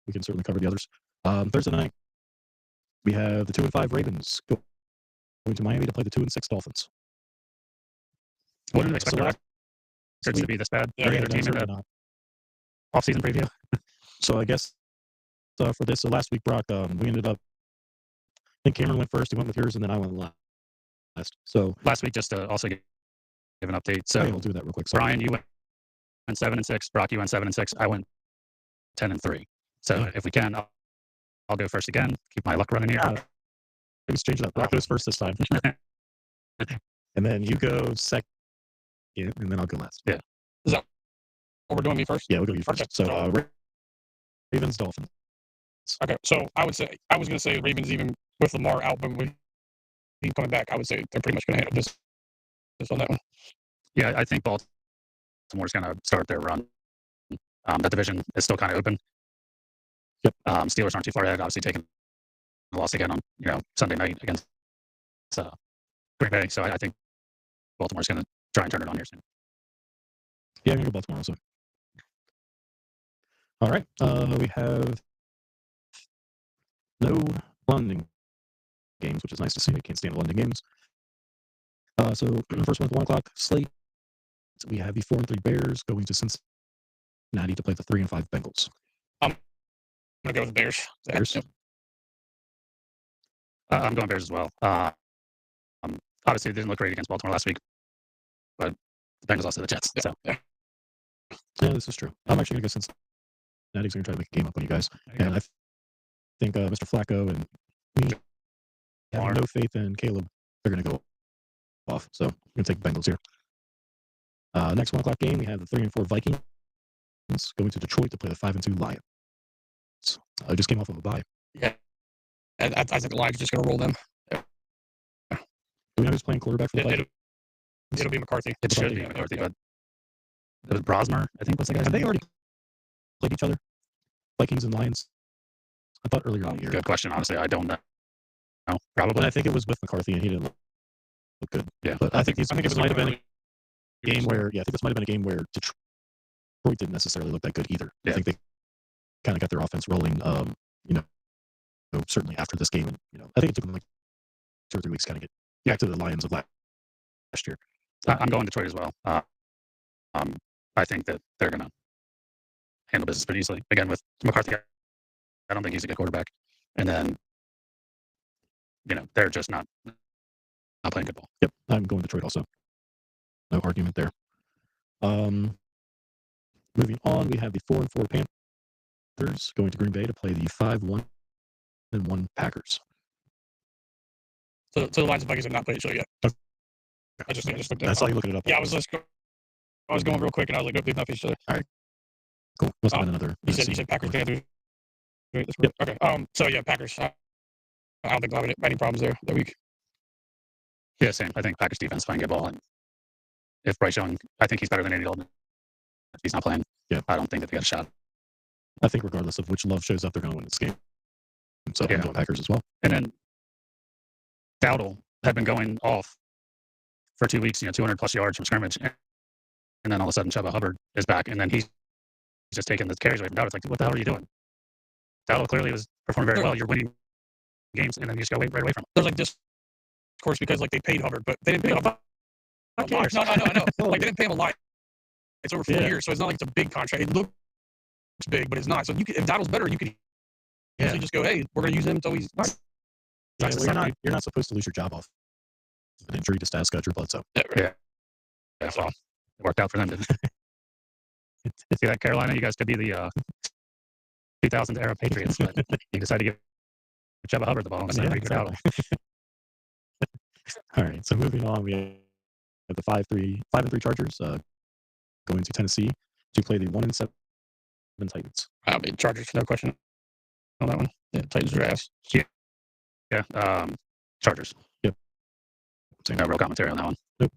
we can certainly cover the others. Thursday night, we have the 2-5 Ravens going to Miami to play the 2-6 Dolphins. Wouldn't expect the records to be this bad for either team in the off-season preview. So I guess for this, so last week, Brock, we ended up, I think Cameron went first, he went with yours, and then I went last. So last week, just to also give an update. So we'll do that real quick. So, Brian, you went 7-6. Brock, you went 7-6. I went 10-3. So if we can, I'll go first again. Keep my luck running here. Maybe change it up. Brock goes first this time. And then you go second, and then I'll go last. Yeah. Is that what we're doing, me first? Yeah, we'll go you first. Okay. So Ravens, Dolphins. Okay, so I was going to say Ravens, even with Lamar out, but with him coming back, I would say they're pretty much going to handle this on that one. Yeah, I think Baltimore's going to start their run. That division is still kind of open. Yep. Steelers aren't too far ahead. Obviously, taking the loss again on Sunday night against Green Bay. So I think Baltimore's going to try and turn it on here soon. Yeah, I'm going to go Baltimore also. All right. We have no London games, which is nice to see. I can't stand London games. So first one at the 1 o'clock slate. We have the 4-3 Bears going to Cincinnati to play the 3-5 Bengals. I'm going to go with the Bears. Bears. Yep. I'm going Bears as well. Obviously, it didn't look great against Baltimore last week, but the Bengals lost to the Jets. Yeah. So Yeah, this is true. I'm actually going to go Cincinnati's going to try to make a game up on you guys. And I think Mr. Flacco and have Lamar. no faith in Caleb. They're going to go off. So I'm going to take the Bengals here. Next 1 o'clock game, we have the 3-4 Vikings going to Detroit to play the 5-2 Lions. I just came off of a bye. Yeah. I think the Lions are just going to roll them. Do we know who's playing quarterback for the Vikings? It'll be McCarthy. It should be McCarthy, but it was Brosmer, I think was the guy's Have they name. already played each other? Vikings and Lions? I thought earlier in the year. Good question. Honestly, I don't know. No, But probably. I think it was with McCarthy, and he didn't look good. Yeah, But I think it this was might have been early. a game where, I think this might have been a game where Detroit didn't necessarily look that good either. Yeah. I think they kind of got their offense rolling, certainly after this game. And, I think it took them like 2 or 3 weeks to kind of get back to the Lions of last year. I'm going Detroit as well. I think that they're going to handle business pretty easily. Again, with McCarthy, I don't think he's a good quarterback. And then, they're just not playing good ball. Yep, I'm going Detroit also. No argument there. Moving on, we have the 4-4 Panthers going to Green Bay to play the 5-1 Packers. So the Lions and Vikings have not played each other yet. Okay. I just looked at That's how you look it up. Yeah, I was going real quick, and I was like, "Oh, they've not played each other." Cool. Must have been another. You said Packers, Panthers. Right, Yep. Okay. So yeah, Packers. I don't think they'll have any problems there that week. Yeah, same. I think Packers defense playing good ball. And if Bryce Young, I think he's better than Andy Dalton. If he's not playing, I don't think that they got a shot. I think regardless of which love shows up, they're going to win this game. So I'm going Packers as well. And then Dowdle had been going off for 2 weeks, 200 plus yards from scrimmage. And then all of a sudden, Chuba Hubbard is back. And then he's just taking the carries away from Dowdle. It's like, what the hell are you doing? Dowdle clearly was performing very well. You're winning games, and then you just go right away from him. There's like this course because like they paid Hubbard, but they didn't pay him a lot. No. Like they didn't pay him a lot. It's over 4 years, so it's not like it's a big contract. It looks big, but it's not. So if Dowdle's better, you could easily just go, "Hey, we're going to use him until he's." You're not supposed to lose your job off an injury to Stas Drew Bledsoe. Yeah. Well, it worked out for them, didn't it? See that, Carolina? You guys could be the 2000s era Patriots, but you decided to give Chuba Hubbard the ball instead of Dowdle. All right, so moving on, we have the 5-3 Chargers going to Tennessee to play the 1-7 Titans. I mean, Chargers, no question on that one. Yeah, Titans are ass. Yeah, Chargers. Yep. No real commentary on that one. Nope.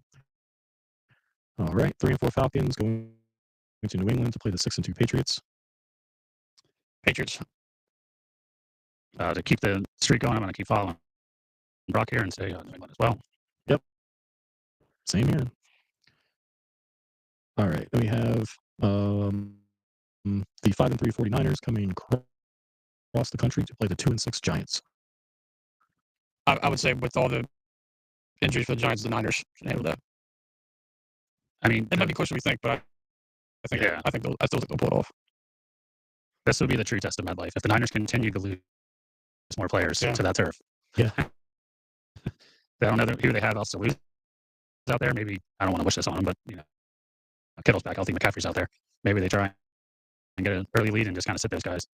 All right, 3-4 Falcons going to New England to play the 6-2 Patriots. Patriots. To keep the streak going, I'm going to keep following Brock here and say New England as well. Yep. Same here. All right, then we have the 5-3 49ers coming across the country to play the 2-6 Giants. I would say with all the injuries for the Giants, the Niners should handle that. I mean, it might be closer than we think, but I still think they'll pull it off. This would be the true test of MetLife. If the Niners continue to lose more players to that turf. Yeah. They don't know who they have else to lose out there. Maybe, I don't want to wish this on them, but, Kittle's back healthy, McCaffrey's out there. Maybe they try and get an early lead and just kind of sit those guys.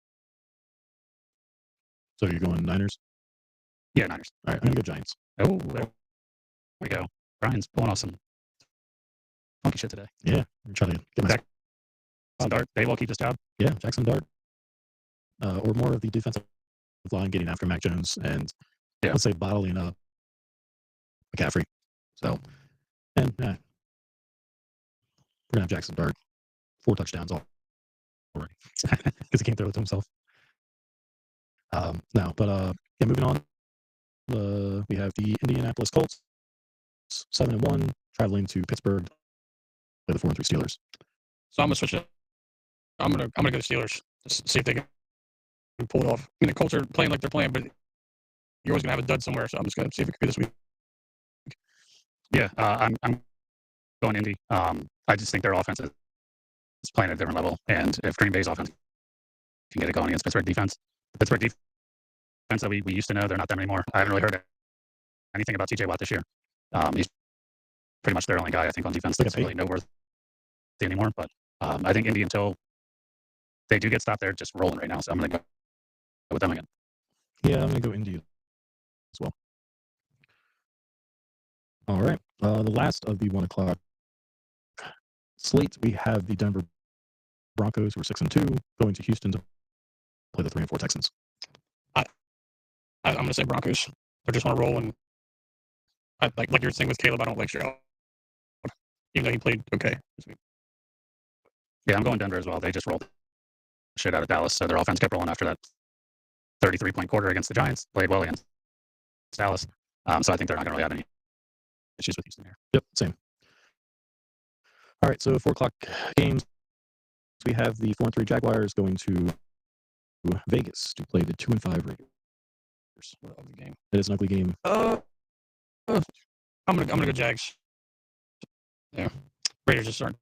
So you're going Niners? Yeah, Niners. All right, I'm going to go Giants. Oh, there we go. Brian's pulling off some funky shit today. Yeah, I'm trying to get my Jackson Dart. They will keep this job. Yeah, Jackson Dart. Or more of the defensive line getting after Mac Jones and let's say bottling up McCaffrey. So, and we're going to have Jackson Dart 4 touchdowns already because he can't throw it to himself. Moving on. We have the Indianapolis Colts 7-1 traveling to Pittsburgh by the 4-3 Steelers. So I'm gonna switch it. I'm gonna go Steelers. See if they can pull it off. I mean, the Colts are playing like they're playing, but you're always gonna have a dud somewhere. So I'm just gonna see if it could be this week. Yeah, I'm going Indy. I just think their offense is playing at a different level, and if Green Bay's offense can get it going against Pittsburgh defense, the Pittsburgh defense that we used to know, they're not them anymore. I haven't really heard anything about TJ Watt this year. He's pretty much their only guy, I think, on defense that's really noteworthy anymore. But I think Indy, until they do get stopped, they're just rolling right now. So I'm going to go with them again. Yeah, I'm going to go Indy as well. All right. The last of the 1 o'clock slate, we have the Denver Broncos, who are 6-2, going to Houston to play the 3-4 Texans. I'm going to say Broncos. They're just on a roll, and like you're saying with Caleb, I don't like Stroud, even though he played okay this week. Yeah, I'm going Denver as well. They just rolled the shit out of Dallas, so their offense kept rolling after that 33-point quarter against the Giants. Played well against Dallas, so I think they're not going to really have any issues with Houston here. Yep, same. All right, so 4 o'clock games. We have the 4-3 Jaguars going to Vegas to play the 2-5 Raiders. What an ugly game. It is an ugly game. I'm gonna go Jags. Yeah, Raiders just aren't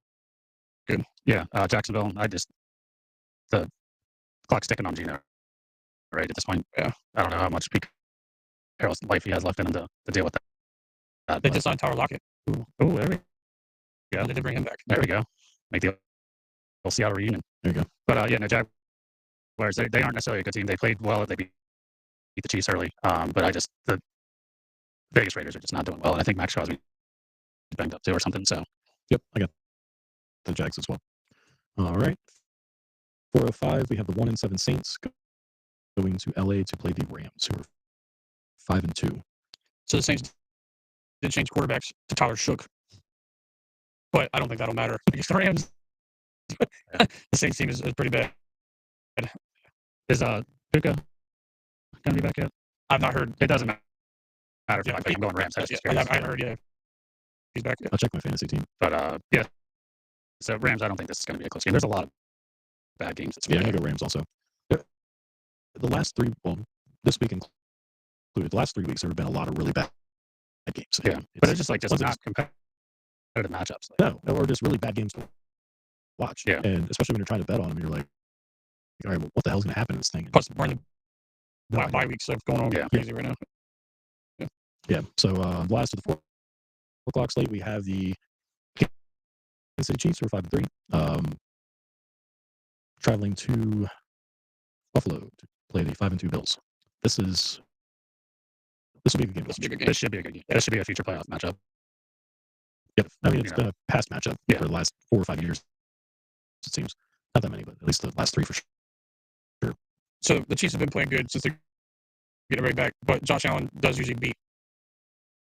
good. Yeah, Jacksonville. The clock's ticking on Gino right at this point. Yeah, I don't know how much Pete Carroll's life he has left in him to deal with that. They just signed Tyler Lockett. Oh, there we go. Yeah, they did bring him back. There we go. Make the old Seattle reunion. There you go. But yeah, no, Jaguars. They aren't necessarily a good team. They played well. They beat the Chiefs early. But the Vegas Raiders are just not doing well, and I think Max Crosby banged up too or something. So Yep, I got the Jags as well. All right. 4:05, we have the 1-7 Saints going to LA to play the Rams, who are 5-2. So the Saints did change quarterbacks to Tyler Shook, but I don't think that'll matter against the Rams. The Saints team is pretty bad. is Puka gonna be back yet? I've not heard. It doesn't matter if Yeah, I'm going Rams. I was just I curious. haven't heard yet. He's back. Yeah. I'll check my fantasy team. But yeah. So Rams, I don't think this is going to be a close game. There's a lot of bad games this Yeah, week. I'm going to go Rams also. The last three, well, this week included, the last 3 weeks, there have been a lot of really bad games. Yeah, but it's just like ones not that competitive matchups. no, or just really bad games to watch. Yeah. And especially when you're trying to bet on them, you're like, all right, well, what the hell's going to happen in this thing? Plus, we're in No the idea. bye week stuff going on crazy right now. Yeah. So last of the 4 o'clock slate, we have the Kansas City Chiefs, who are 5-3, traveling to Buffalo to play the 5-2 Bills. This will be a good game. This will be a good game. This should be a good game. This should be a future playoff matchup. Yep. I mean, it's been a past matchup Yeah. for the last 4 or 5 years. It seems not that many, but at least the last 3 for sure. So the Chiefs have been playing good since they get it right back, but Josh Allen does usually beat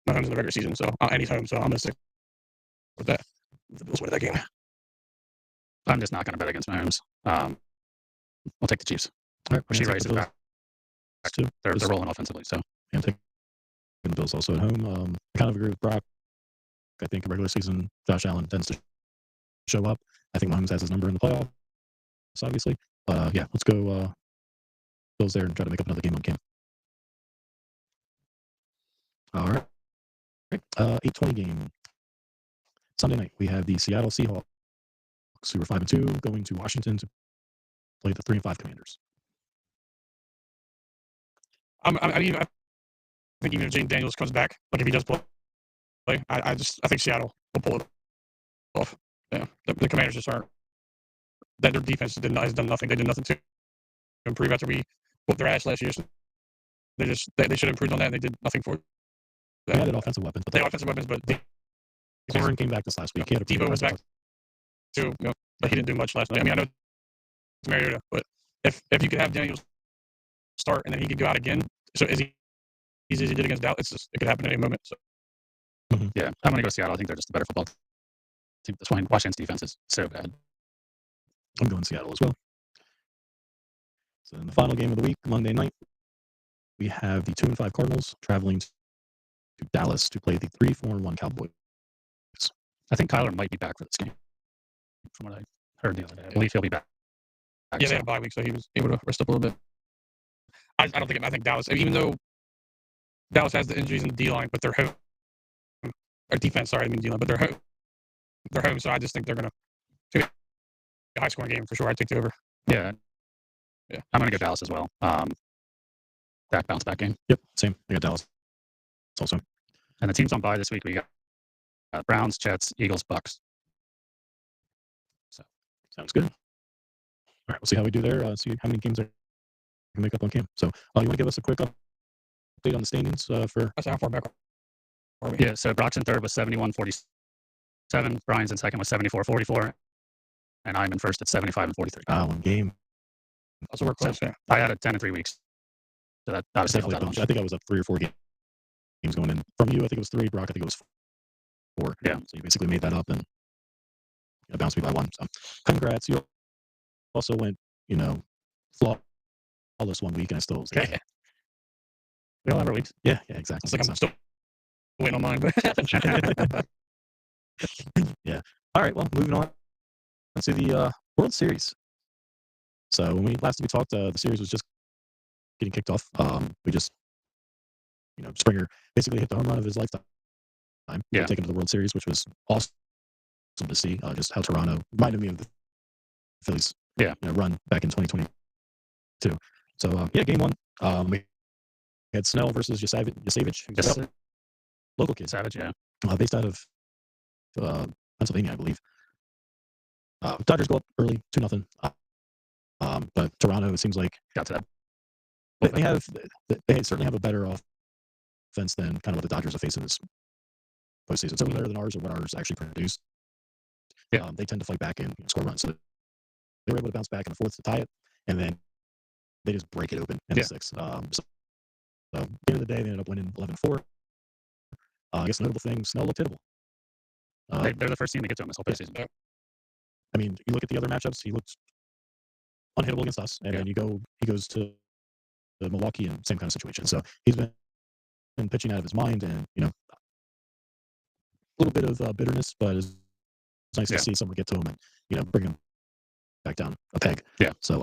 Mahomes in the regular season, so and he's home, so I'm gonna stick with that. The Bills win that game. I'm just not going to bet against Mahomes. We'll take the Chiefs. All right. Rasheed Rice is back. Too. They're rolling offensively. So Yeah, I'm taking the Bills also at home. I kind of agree with Brock. I think in regular season, Josh Allen tends to show up. I think Mahomes has his number in the playoffs, obviously. Yeah, let's go Bills there and try to make up another game on Cam. All right. 8:20 game. Sunday night, we have the Seattle Seahawks, who are 5-2, going to Washington to play the 3-5 Commanders. I think even if Jaden Daniels comes back, like if he does play, I think Seattle will pull it off. Yeah, the Commanders just aren't. That their defense has done nothing. They did nothing to improve after we whooped their ass last year. So they should have improved on that. And they did nothing for it. They added offensive weapons, but They had offensive weapons, but Warren came back this last week. He had a pretty Debo good was back last too. But he didn't do much last night. I mean, I know it's Mariota, but if you could have Daniels start and then he could go out again, so as he did against Dallas, it could happen at any moment. So yeah, I'm going to go Seattle. I think they're just a better football team at this point. Washington's defense is so bad. I'm going Seattle as well. So in the final game of the week, Monday night, we have the 2-5 Cardinals traveling to Dallas to play the 3-4-1 Cowboys. I think Kyler might be back for this game, from what I heard the other day. I believe he'll be back. yeah, they had a bye week, so he was able to rest up a little bit. I think Dallas, even though Dallas has the injuries in the D line, but they're home. Or defense, sorry, I mean D line, but they're home. They're home, so I just think they're gonna take a high scoring game for sure. I'd take the over. Yeah. I'm going to go Dallas as well. That bounce back game. Yep, same. I got Dallas also. And the teams on bye this week, we got Browns, Jets, Eagles, Bucks. So sounds good. All right, we'll see how we do there. See how many games I can make up on Cam. So you want to give us a quick update on the standings for That's how far back for me. Yeah, so Brock's in third with 71-47. Brian's in second with 74-44. And I'm in first at 75-43. One game. So we're close. Yeah. I had a 10 in 3 weeks. So that obviously helped Definitely out a a bunch. bunch. I think I was up 3 or 4 games going in. From you, I think it was 3. Brock, I think it was 4. Yeah. So you basically made that up and bounced me by 1. So congrats. You also went, flawless 1 week, and I still was Okay. We all have our weeks. yeah, exactly. It's like So, I'm still waiting on mine. yeah. All right. Well, moving on to the World Series. So when we talked, the series was just getting kicked off. We just, Springer basically hit the home run of his lifetime. Yeah. Taken to the World Series, which was awesome to see. Just how Toronto reminded me of the Phillies. Run back in 2022. So game 1. We had Snell versus Yasevich, Just local kid, Savage, yeah. based out of Pennsylvania, I believe. Dodgers go up early, 2-0. But Toronto, it seems like Got to that. they certainly have a better offense than kind of what the Dodgers are facing this postseason. Certainly better than ours, or what ours actually produced. Yeah. They tend to fight back and score runs. So they were able to bounce back in the 4th to tie it, and then they just break it open in the 6th. So at the end of the day, they ended up winning 11-4. I guess the notable thing, Snell looked hittable. They're the first team to get to him this whole postseason. Yeah. I mean, you look at the other matchups, he looked unhittable against us, and then he goes to Milwaukee in the same kind of situation. So he's been pitching out of his mind, and a little bit of bitterness, but it's nice to see someone get to him and bring him back down a peg. Yeah. So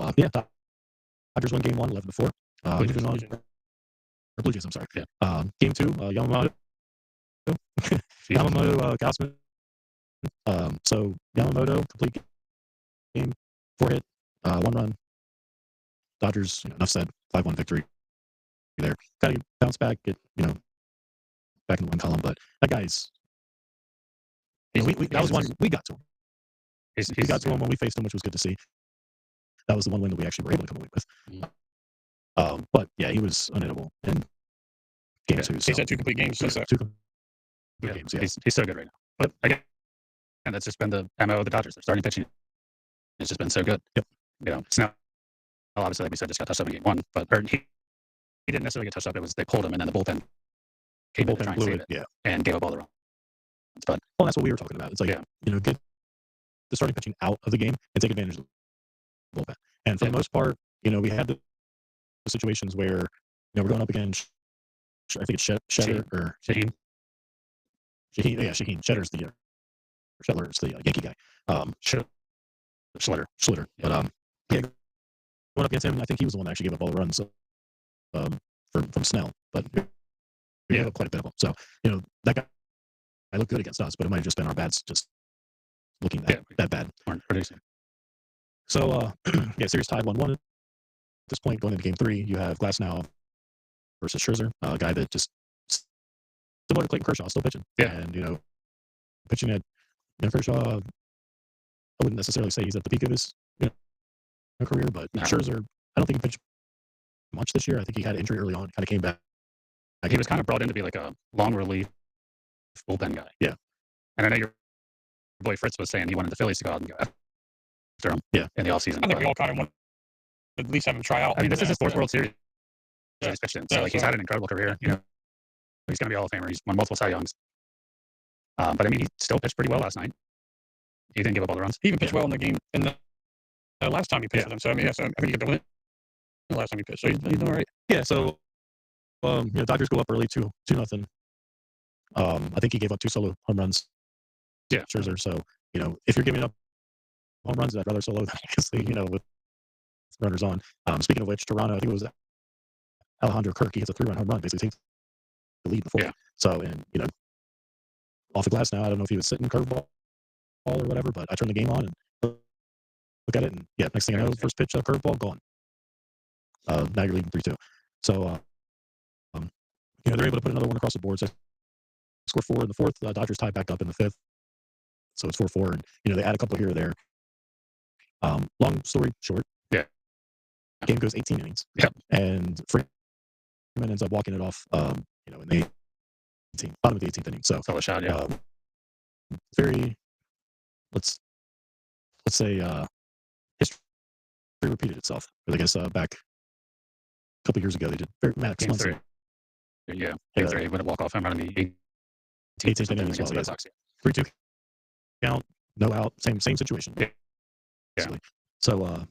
Dodgers won game 1, 11-4. Moving on, or Blue Jays. I'm sorry. Yeah. Game 2, Yamamoto, Gausman. So Yamamoto complete game, 4 hit, 1 run. Dodgers, enough said, 5-1 victory there. Kind of bounce back, get back in the win column, but that guy's. That was one we got to him. We got to him when we faced him, which was good to see. That was the one win that we actually were able to come away with. Mm. But yeah, he was unhittable in game 2. So. He's had 2 complete games. Two complete games. Yeah. He's so good right now. But again, that's just been the MO of the Dodgers. Their starting pitching has just been so good. Yep. Snell, obviously, like we said, just got touched up in game 1, but he didn't necessarily get touched up. It was they pulled him, and then the bullpen came in to try and save it, and gave up all the runs. But that's what we were talking about. It's like get the starting pitching out of the game and take advantage of the bullpen. And for the most part, we had the situations where we're going up against, I think it's Shedder or Shaheen. Shaheen. Shedder's the Shetler's the Yankee guy. Schlitter. But going up against him, I think he was the one that actually gave up all the runs from Snell. But he gave up quite a bit of them. So that guy looked good against us, but it might have just been our bats just looking that bad. Aren't producing. So series tied 1-1. At this point, going into game 3, you have Glasnow versus Scherzer, a guy that just similar to Clayton Kershaw, still pitching. Yeah. And pitching at Kershaw, I wouldn't necessarily say he's at the peak of his career, but Scherzer, I don't think he pitched much this year. I think he had an injury early on, kind of came back. He was kind of brought in to be like a long relief bullpen guy. Yeah. And I know your boy Fritz was saying he wanted the Phillies to go out and go after him in the offseason. I think we all kind of want to at least have him try out. I mean, this is his 4th World Series Yeah. he's pitched in. So he's had an incredible career. He's going to be a Hall of Famer. He's won multiple Cy Youngs. But I mean, he still pitched pretty well last night. He didn't give up all the runs. He even pitched well in the game in the last time he pitched with him. So I mean, so I think he got the win the last time he pitched. So he's doing all right. Yeah. So Dodgers go up early 2-0. I think he gave up 2 solo home runs. Yeah. Scherzer. So if you're giving up home runs, I'd rather solo than obviously with runners on. Speaking of which, Toronto, I think it was Alejandro Kirk. He hits a 3-run home run, basically takes the lead before. Yeah. So off the glass now. I don't know if he was sitting curveball or whatever, but I turned the game on and look at it, and next thing I know, first pitch curveball gone. Now you're leading 3-2. So they're able to put another one across the board. So score 4 in the 4th. Dodgers tie back up in the 5th. So it's 4-4, and they add a couple here or there. Long story short, game goes 18 innings. Yep. And Freeman ends up walking it off. And they bottom of the 18th inning. So Solo shot, yeah. very, let's say, history repeated itself. But I guess back a couple years ago they did Max Game Muncy. 3. Yeah. Game 3 with a walk-off home run in the 18th 18th inning against as the well. Red Sox. 3-2 count, no out, same situation. Yeah. Basically. So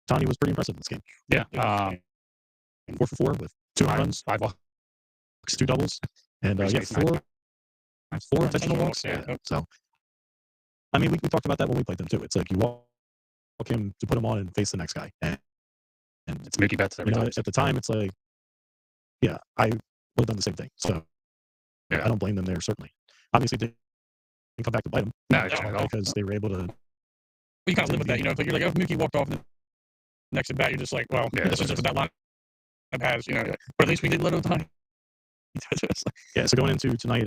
Tony was pretty impressive in this game. Yeah. 4 for 4 with 2 home runs, 5 walks. 2 doubles, and four intentional walks. Yeah. So, I mean, we talked about that when we played them too. It's like you walk him to put him on and face the next guy, and It's Mookie Betts every time. at the time it's like, yeah, I would have done the same thing. So, Yeah. I don't blame them there. Certainly, obviously, didn't come back to bite them. No, not at all. Because they were able to. You kind of live with that, you know. It's like you're like, if Mookie walked off the next at bat, you're just like, well, Yeah, this is just what that lineup has, you know. But at least we did let him tonight. Yeah. So going into tonight,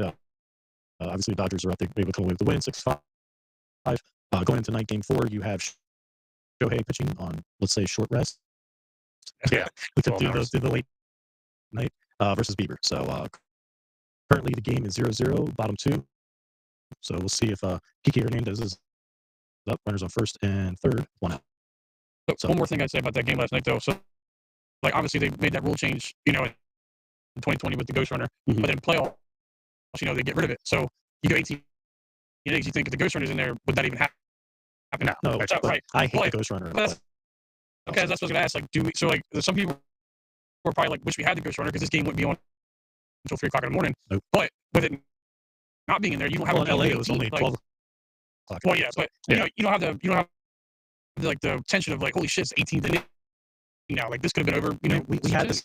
obviously the Dodgers are up. They were able to come away with the win, 6-5. Going into night, game 4, you have Shohei pitching on, let's say, short rest. Yeah. We could 12 do hours. the late night versus Bieber. So currently the game is 0-0, bottom 2. So we'll see if Kiki Hernandez is up. Runners on first and third, 1 out. So one more thing I'd say about that game last night, though. So, like, obviously they made that rule change, you know, in 2020 with the ghost runner, Mhm. but then playoffs, you know, they get rid of it. So you go 18 innings. You think if the ghost runner's in there, would that even happen? No. No, So, right. I hate But- the Ghost Runner. but that's- Okay, that's what I was gonna ask. Like, so like some people were probably like, wish we had the ghost runner because this game wouldn't be on until 3:00 in the morning. Nope. But with it not being in there, you don't have Well, in a LA, game it was of only 18, 12 o'clock. Well, yeah, but Yeah. you know, you don't have like the tension of like, holy shit, it's 18th inning. You know, like this could have been over. You know, we had the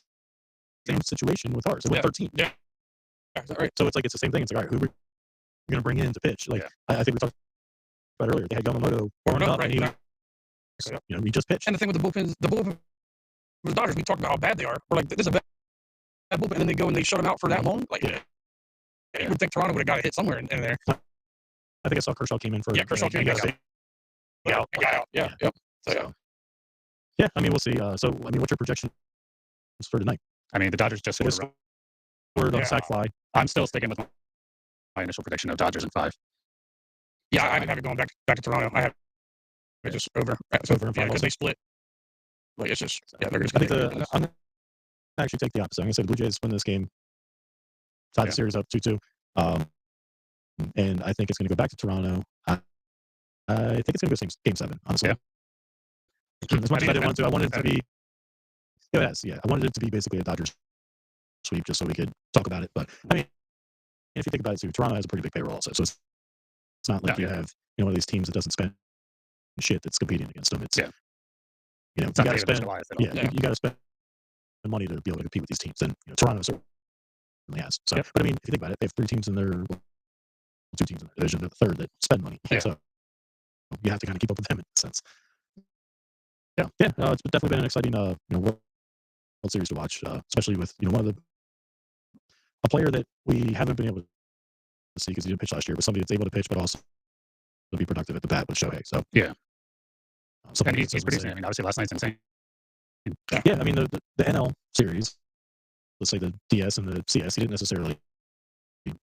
same situation with ours. It went 13. Yeah. Is that right? So it's like it's the same thing. It's like, all right, who are we going to bring in to pitch? Like, Yeah. I think we talked about earlier. They had Yamamoto warming up, right? and he, Yeah. you know, he just pitched. And the thing with the bullpen for the Dodgers, we talked about how bad they are. We're like, this is a bad bullpen, and then they go and they shut them out for that long. Like, Yeah. you would think Toronto would have got a hit somewhere in there. I think I saw Kershaw came in for. Yeah, Kershaw came in. Yeah. Yeah. Yep. So, Yeah, I mean, we'll see. So, I mean, what's your projection for tonight? I mean, the Dodgers just They scored. scored on Yeah. sac fly. I'm still sticking with my initial prediction of Dodgers in 5. yeah, I have it going back to Toronto. I have it just over. So, Over in yeah, five because also. they split. Like, it's just, yeah, they're just I think gonna I'm going to actually take the opposite. I'm going to say the Blue Jays win this game, tie Yeah. the series up 2-2. And I think it's going to go back to Toronto. I think it's going to go game 7, honestly. Yeah. As much as I didn't want to, I wanted it to be. Yeah. Yes, yeah. I wanted it to be basically a Dodgers sweep just so we could talk about it. But I mean, if you think about it too, Toronto has a pretty big payroll also. So it's not like you have one of these teams that doesn't spend shit that's competing against them. It's Yeah. You It's got not to David spend. Goliath at all. Yeah, you got to spend money to be able to compete with these teams, and Toronto certainly has. So, Yep. but I mean, if you think about it, they have 3 teams in their 2 teams in the division, the third that spend money. Yeah. So you have to kind of keep up with them in a sense. Yeah, it's definitely been an exciting World Series to watch, especially with one of a player that we haven't been able to see because he didn't pitch last year, but somebody that's able to pitch but also be productive at the bat with Shohei. So Yeah. something And he's that's producing. I insane. mean, obviously last night's insane. Yeah, I mean the NL series, let's say the DS and the CS, he didn't necessarily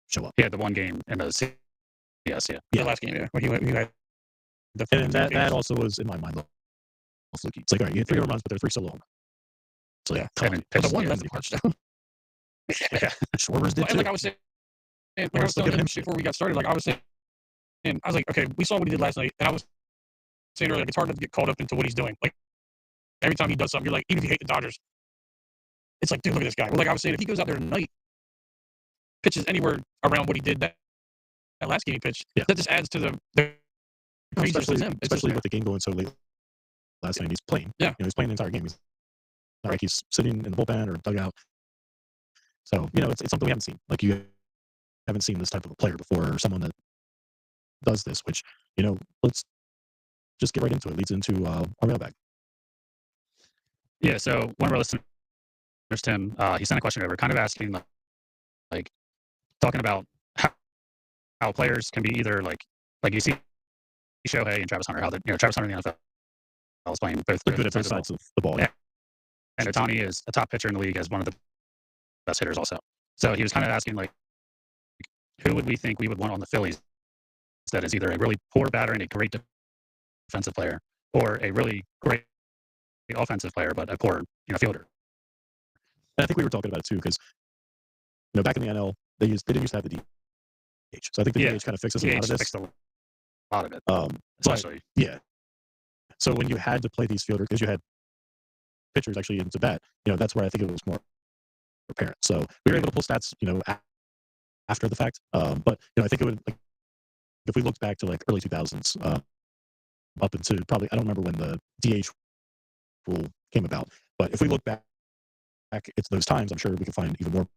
show up. He had the one game in the CS. Yeah. the last game, yeah. When he had the And that also was in my mind a little fluky. It's like, all right, you had 3 home runs, but there are 3 solo home runs. So Yeah. come And on. then But pitched the one the left game. the touchdown. Schwarber's did And too. like I was saying, telling him before we got started, like I was saying, and I was like, okay, we saw what he did last night, and I was saying earlier, like, it's hard not to get caught up into what he's doing. Like every time he does something, you're like, even if you hate the Dodgers, it's like, dude, look at this guy. Well, like I was saying, if he goes out there tonight, pitches anywhere around what he did that last game he pitched, Yeah. that just adds to the craziness of him. It's especially just- with the game going so late last night. He's playing. Yeah. He's playing the entire game. He's not like he's sitting in the bullpen or dugout. So, it's something we haven't seen. Like, you haven't seen this type of a player before, or someone that does this, which, let's just get right into it. Leads into our mailbag. Yeah. So one of our listeners, Tim, he sent a question over, kind of asking, like talking about how players can be either like you see Shohei and Travis Hunter, how Travis Hunter in the NFL is playing both They're good at both sides of the ball. Yeah. And Ohtani is a top pitcher in the league as one of the best hitters also. So he was kind of asking like, who would we think we would want on the Phillies that is either a really poor batter and a great defensive player, or a really great offensive player but a poor fielder. And I think we were talking about it too because back in the NL they didn't used to have the DH, so I think the Yeah, DH kind of fixes a lot DH of this. fixed a lot of it, But especially. yeah, so when you had to play these fielders because you had pitchers actually into bat, that's where I think it was more apparent. So we were able to pull stats, after the fact. But I think it would like if we looked back to like early 2000s, up into probably I don't remember when the DH rule came about, but if we look back it's those times, I'm sure we could find even more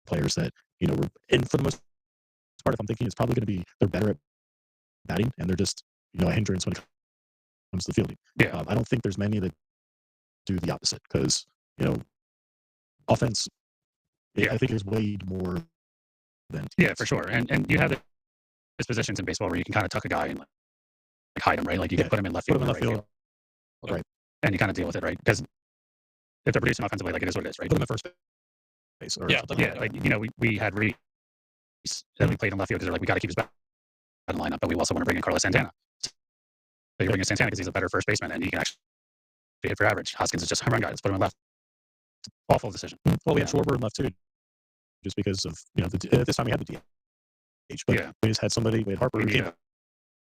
players that were. And for the most part, if I'm thinking, it's probably going to be they're better at batting and they're just a hindrance when it comes to fielding. Yeah, I don't think there's many that do the opposite because offense, Yeah. I think is weighed more than yeah, for sure. And you have these positions in baseball where you can kind of tuck a guy and like hide him, right? Like you can Yeah, put him in left put field, him in or left right field, field, right? and you kind of deal with it, right? Because if they're producing offensively, like it is what it is, right? Put him at first base, or Yeah, something Yeah, like that. like we had Reese that we played in left field because they're like we got to keep his bat in the lineup, but we also want to bring in Carlos Santana. So you bring in Santana because he's a better first baseman and he can actually hit for average. Hoskins is just a home run guy. Let's put him in left. Awful decision. Well, we Yeah. had Schwarber in left too, just because of at this time we had the DH, but Yeah. we just had somebody. We had Harper We who need came a,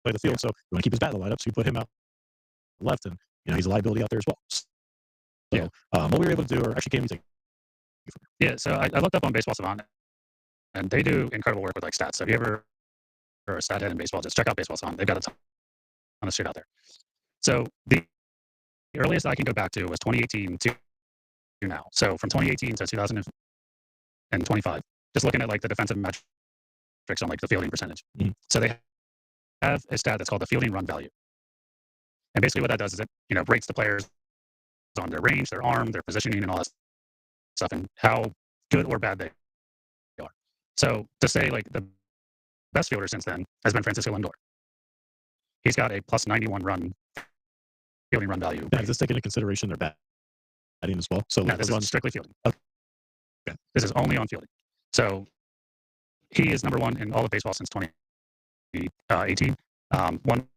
play the field, so we want to keep his bat in the lineup, so we put him out left, and he's a liability out there as well. So, Yeah. what we were able to do, or actually, Cam, you take it from yeah. So I looked up on Baseball Savant, and they do incredible work with like stats. So if you ever are a stat head in baseball, just check out Baseball Savant. They've got a ton of shit out there. So the earliest I can go back to was 2018 to now. So from 2018 to 2025, just looking at like the defensive metrics on like the fielding percentage. Mhm. So they have a stat that's called the fielding run value. And basically what that does is it, rates the players on their range, their arm, their positioning, and all that stuff, and how good or bad they are. So to say like the best fielder since then has been Francisco Lindor. He's got a plus 91 fielding run value. Now, does this take into consideration their batting as well? So No, like this the is runs. strictly fielding. Okay. This is only on fielding. So he is number one in all of baseball since 2018. One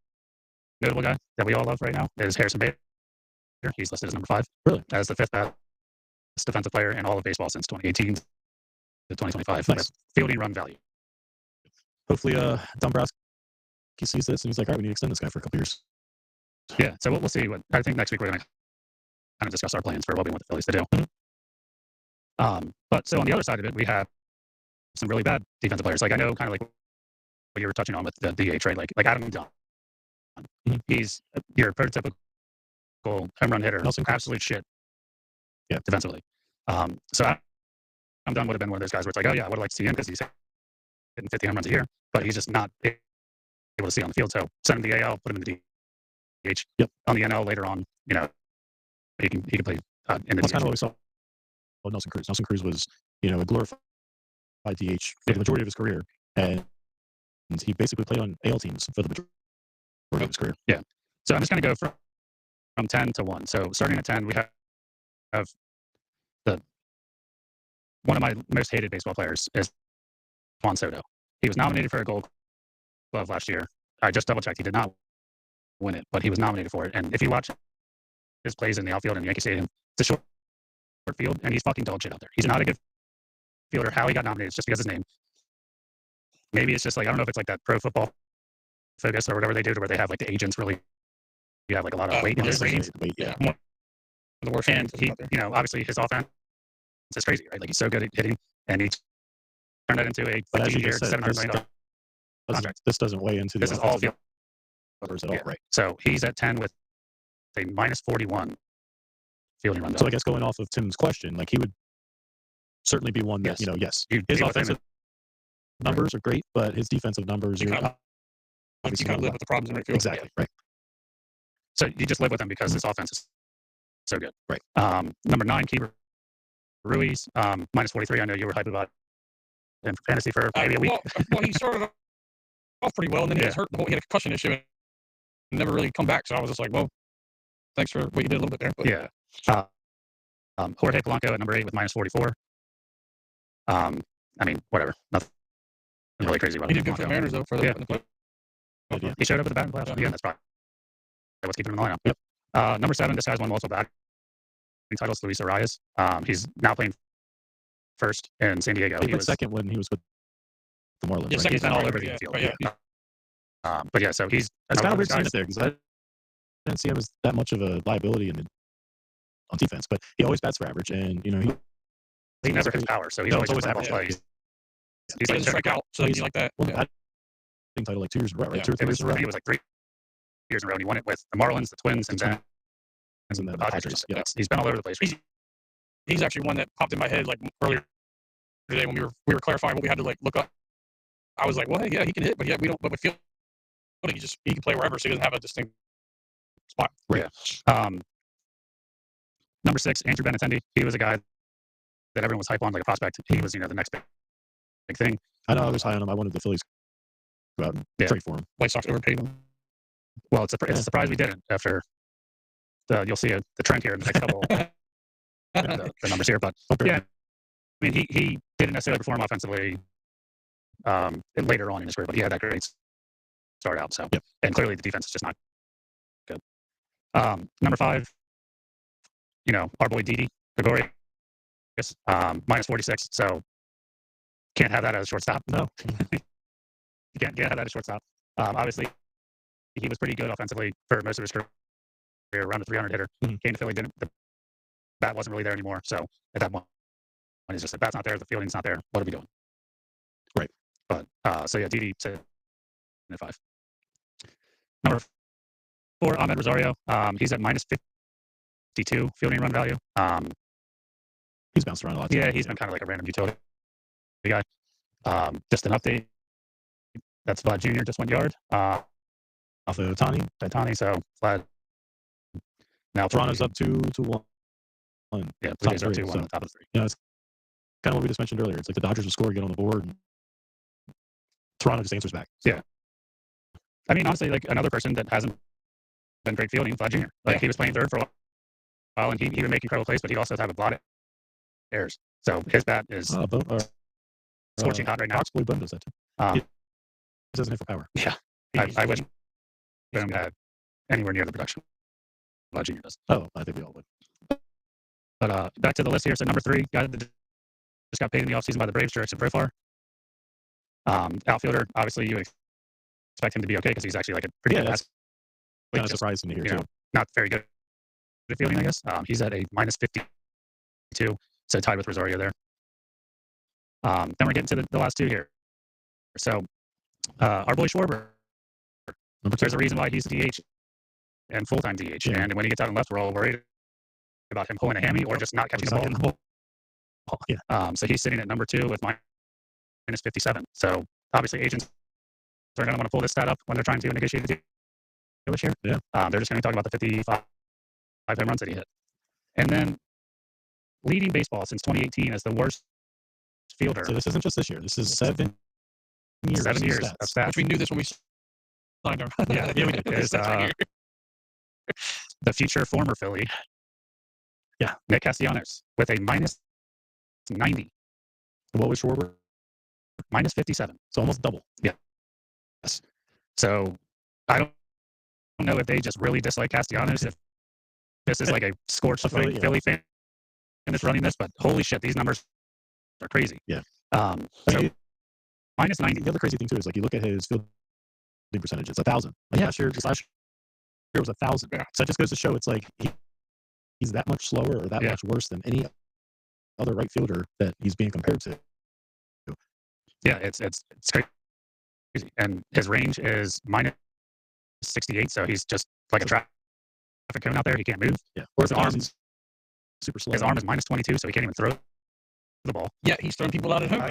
notable guy that we all love right now is Harrison Bader. He's listed as number 5. Really? As the 5th best defensive player in all of baseball since 2018 to 2025. Nice. With fielding run value. Hopefully, Dombrowski sees this and he's like, all right, we need to extend this guy for a couple years. Yeah, so we'll see. I think next week we're going to kind of discuss our plans for what we want the Phillies to do. But so on the other side of it, we have some really bad defensive players. Like I know kind of like what you were touching on with the DH, right? Like Adam Dunn. Mhm. He's your prototypical home run hitter. Nelson Cruz. Absolute shit. Yeah. Defensively. So Adam Dunn would have been one of those guys where it's like, oh yeah, I would like to see him because he's hitting 50 home runs a year, but he's just not able to see on the field. So send him to the AL, put him in the DH. Yep. On the NL later on, he can play in the That's DH. kind of what we saw with Nelson Cruz. Nelson Cruz was, a glorified DH for the majority of his career, and he basically played on AL teams for the majority of his career. Yeah. So I'm just going to go from 10 to 1. So starting at 10, we have one of my most hated baseball players is Juan Soto. He was nominated for a Gold Glove last year. I just double checked. He did not win it, but he was nominated for it. And if you watch his plays in the outfield in Yankee Stadium, it's a short field, and he's fucking dog shit out there. He's not a good fielder. How he got nominated is just because of his name. Maybe it's just like, I don't know if it's like that Pro Football Focus or whatever they do, to where they have like the agents really, you have like a lot of weight in his ratings. Yeah. One of the worst And defenses he, out there. obviously his offense is crazy, right? Like he's so good at hitting, and he turned that into a But as you 15-year, just said, $700 million contract. this doesn't weigh into the This is all field. numbers at all, Yeah. right? So he's at 10 with a minus 41 fielding run So I value. guess going off of Tim's question, like he would certainly be one that, Yes. yes, You his deal with him offensive numbers are great, but his defensive numbers You are kind of obviously not live with the problems in right field. exactly right. So you just live with him because his offense is so good. Right. Number 9, Keeper Ruiz, minus 43. I know you were hyped about him for fantasy for maybe a week. Well, he started off pretty well, and then he was hurt. He had a concussion issue and never really come back. So I was just like, well, thanks for what you did a little bit there. But Yeah. Jorge Polanco at number 8 with minus 44. I mean, whatever. Nothing really crazy about He it. did good for the Mariners though. For the, Yeah. in the playoffs. Yeah. He showed up at the bat in the playoffs. Yeah. Yeah, that's probably what's keeping him in the lineup. Yep. Number 7, this guy's won multiple batting titles, Luis Arias. He's now playing first in San Diego. He was second when he was with the Marlins. Yeah, right? second He's been all right, over the yeah, infield. right, yeah. But yeah, so he's It's kind of weird guys. seeing it there because I didn't see him as that much of a liability on defense, but he always bats for average, and you know He never hits power, so he's No, always it's always just average. He's He like doesn't strike out, so you like that. won the Yeah. batting title like 2 years in a row, right? Yeah. 2 or 3 It years was, in a I row. think it was like 3 years in a row. And he won it with the Marlins, the Twins, and then the Padres. Padres. Yeah. He's been all over the place. He's actually one that popped in my head like earlier today when we were clarifying what we had to like look up. I was like, well, hey, yeah, he can hit, but yeah, we don't. But with fielding, he can play wherever, so he doesn't have a distinct spot. Right. Yeah. Number 6, Andrew Benintendi. He was a guy that everyone was hype on, like a prospect. He was, the next big thing. I know I was high on him. I wanted the Phillies to go out and trade for him. White Sox overpaid him. Well, it's a surprise we didn't after you'll see the trend here in the next couple the numbers here. But yeah, I mean, he didn't necessarily perform offensively later on in his career, but he had that great start out. So, and clearly the defense is just not good. Number 5, our boy Didi Gregorius, minus 46. So can't have that as a shortstop. No. You can't have that as a shortstop. Obviously, he was pretty good offensively for most of his career, around the 300 hitter. Mm-hmm. Came to Philly, the bat wasn't really there anymore. So at that point, when it's just the bat's not there, the fielding's not there. What are we doing? Right. But so yeah, Didi said 5. Number 4, Ahmed Rosario. He's at minus 52 fielding run value. He's bounced around a lot. Yeah, he's been kind of like a random utility guy. Just an update. That's Vlad Jr. just 1 yard. Off of Ohtani. So Vlad. Now Toronto's up 2-1. Yeah, Blue Jays are 2-1 so, on the top of 3. It's kind of what we just mentioned earlier. It's like the Dodgers will score, get on the board, and Toronto just answers back. Yeah. I mean, honestly, like another person that hasn't been great fielding, Vlad Jr. Like he was playing third for a while, and he would make incredible plays, but he also have a lot of errors. So his bat is scorching hot right now. Boxboy Bum does that too. He doesn't hit for power. Yeah. I wish him had anywhere near the production Vlad Jr. does. Oh, I think we all would. But back to the list here. So number 3, guy that just got paid in the offseason by the Braves, Jurickson Profar. Outfielder, obviously you expect him to be okay because he's actually like a pretty good athlete. Kind of surprising to hear too. Not very good at fielding, I guess. He's at a minus 52, so tied with Rosario there. Then we're getting to the last 2 here. So our boy Schwarber, there's a reason why he's DH and full-time DH. Yeah. And when he gets out and left, we're all worried about him pulling a hammy or just not catching the ball. Yeah. So he's sitting at number 2 with minus 57. So obviously agents are going to want to pull this stat up when they're trying to negotiate the deal this year. Yeah. They're just going to talk about the 55 home runs that he hit. And then leading baseball since 2018 as the worst fielder. So this isn't just this year. This is 7 years. 7 years stats. of stats. Which we knew this when we signed him. Yeah, we did. Is, the future former Philly. Yeah. Nick Castellanos with a minus 90. What was Schwarber? Minus 57. So almost double. Yes. So I don't know if they just really dislike Castellanos, if this is like a scorched Philly fan that's running this, but holy shit, these numbers are crazy. Yeah. So minus 90. The other crazy thing too is like you look at his fielding percentage, it's 1,000. Like last year was 1,000. Yeah. So it just goes to show it's like he's that much slower or that much worse than any other right fielder that he's being compared to. Yeah, it's crazy. And his range is minus 68, so he's just like a traffic cone out there. He can't move. Yeah. Or his arm's super slow. His arm is minus 22, so he can't even throw the ball. Yeah, he's throwing people out at home.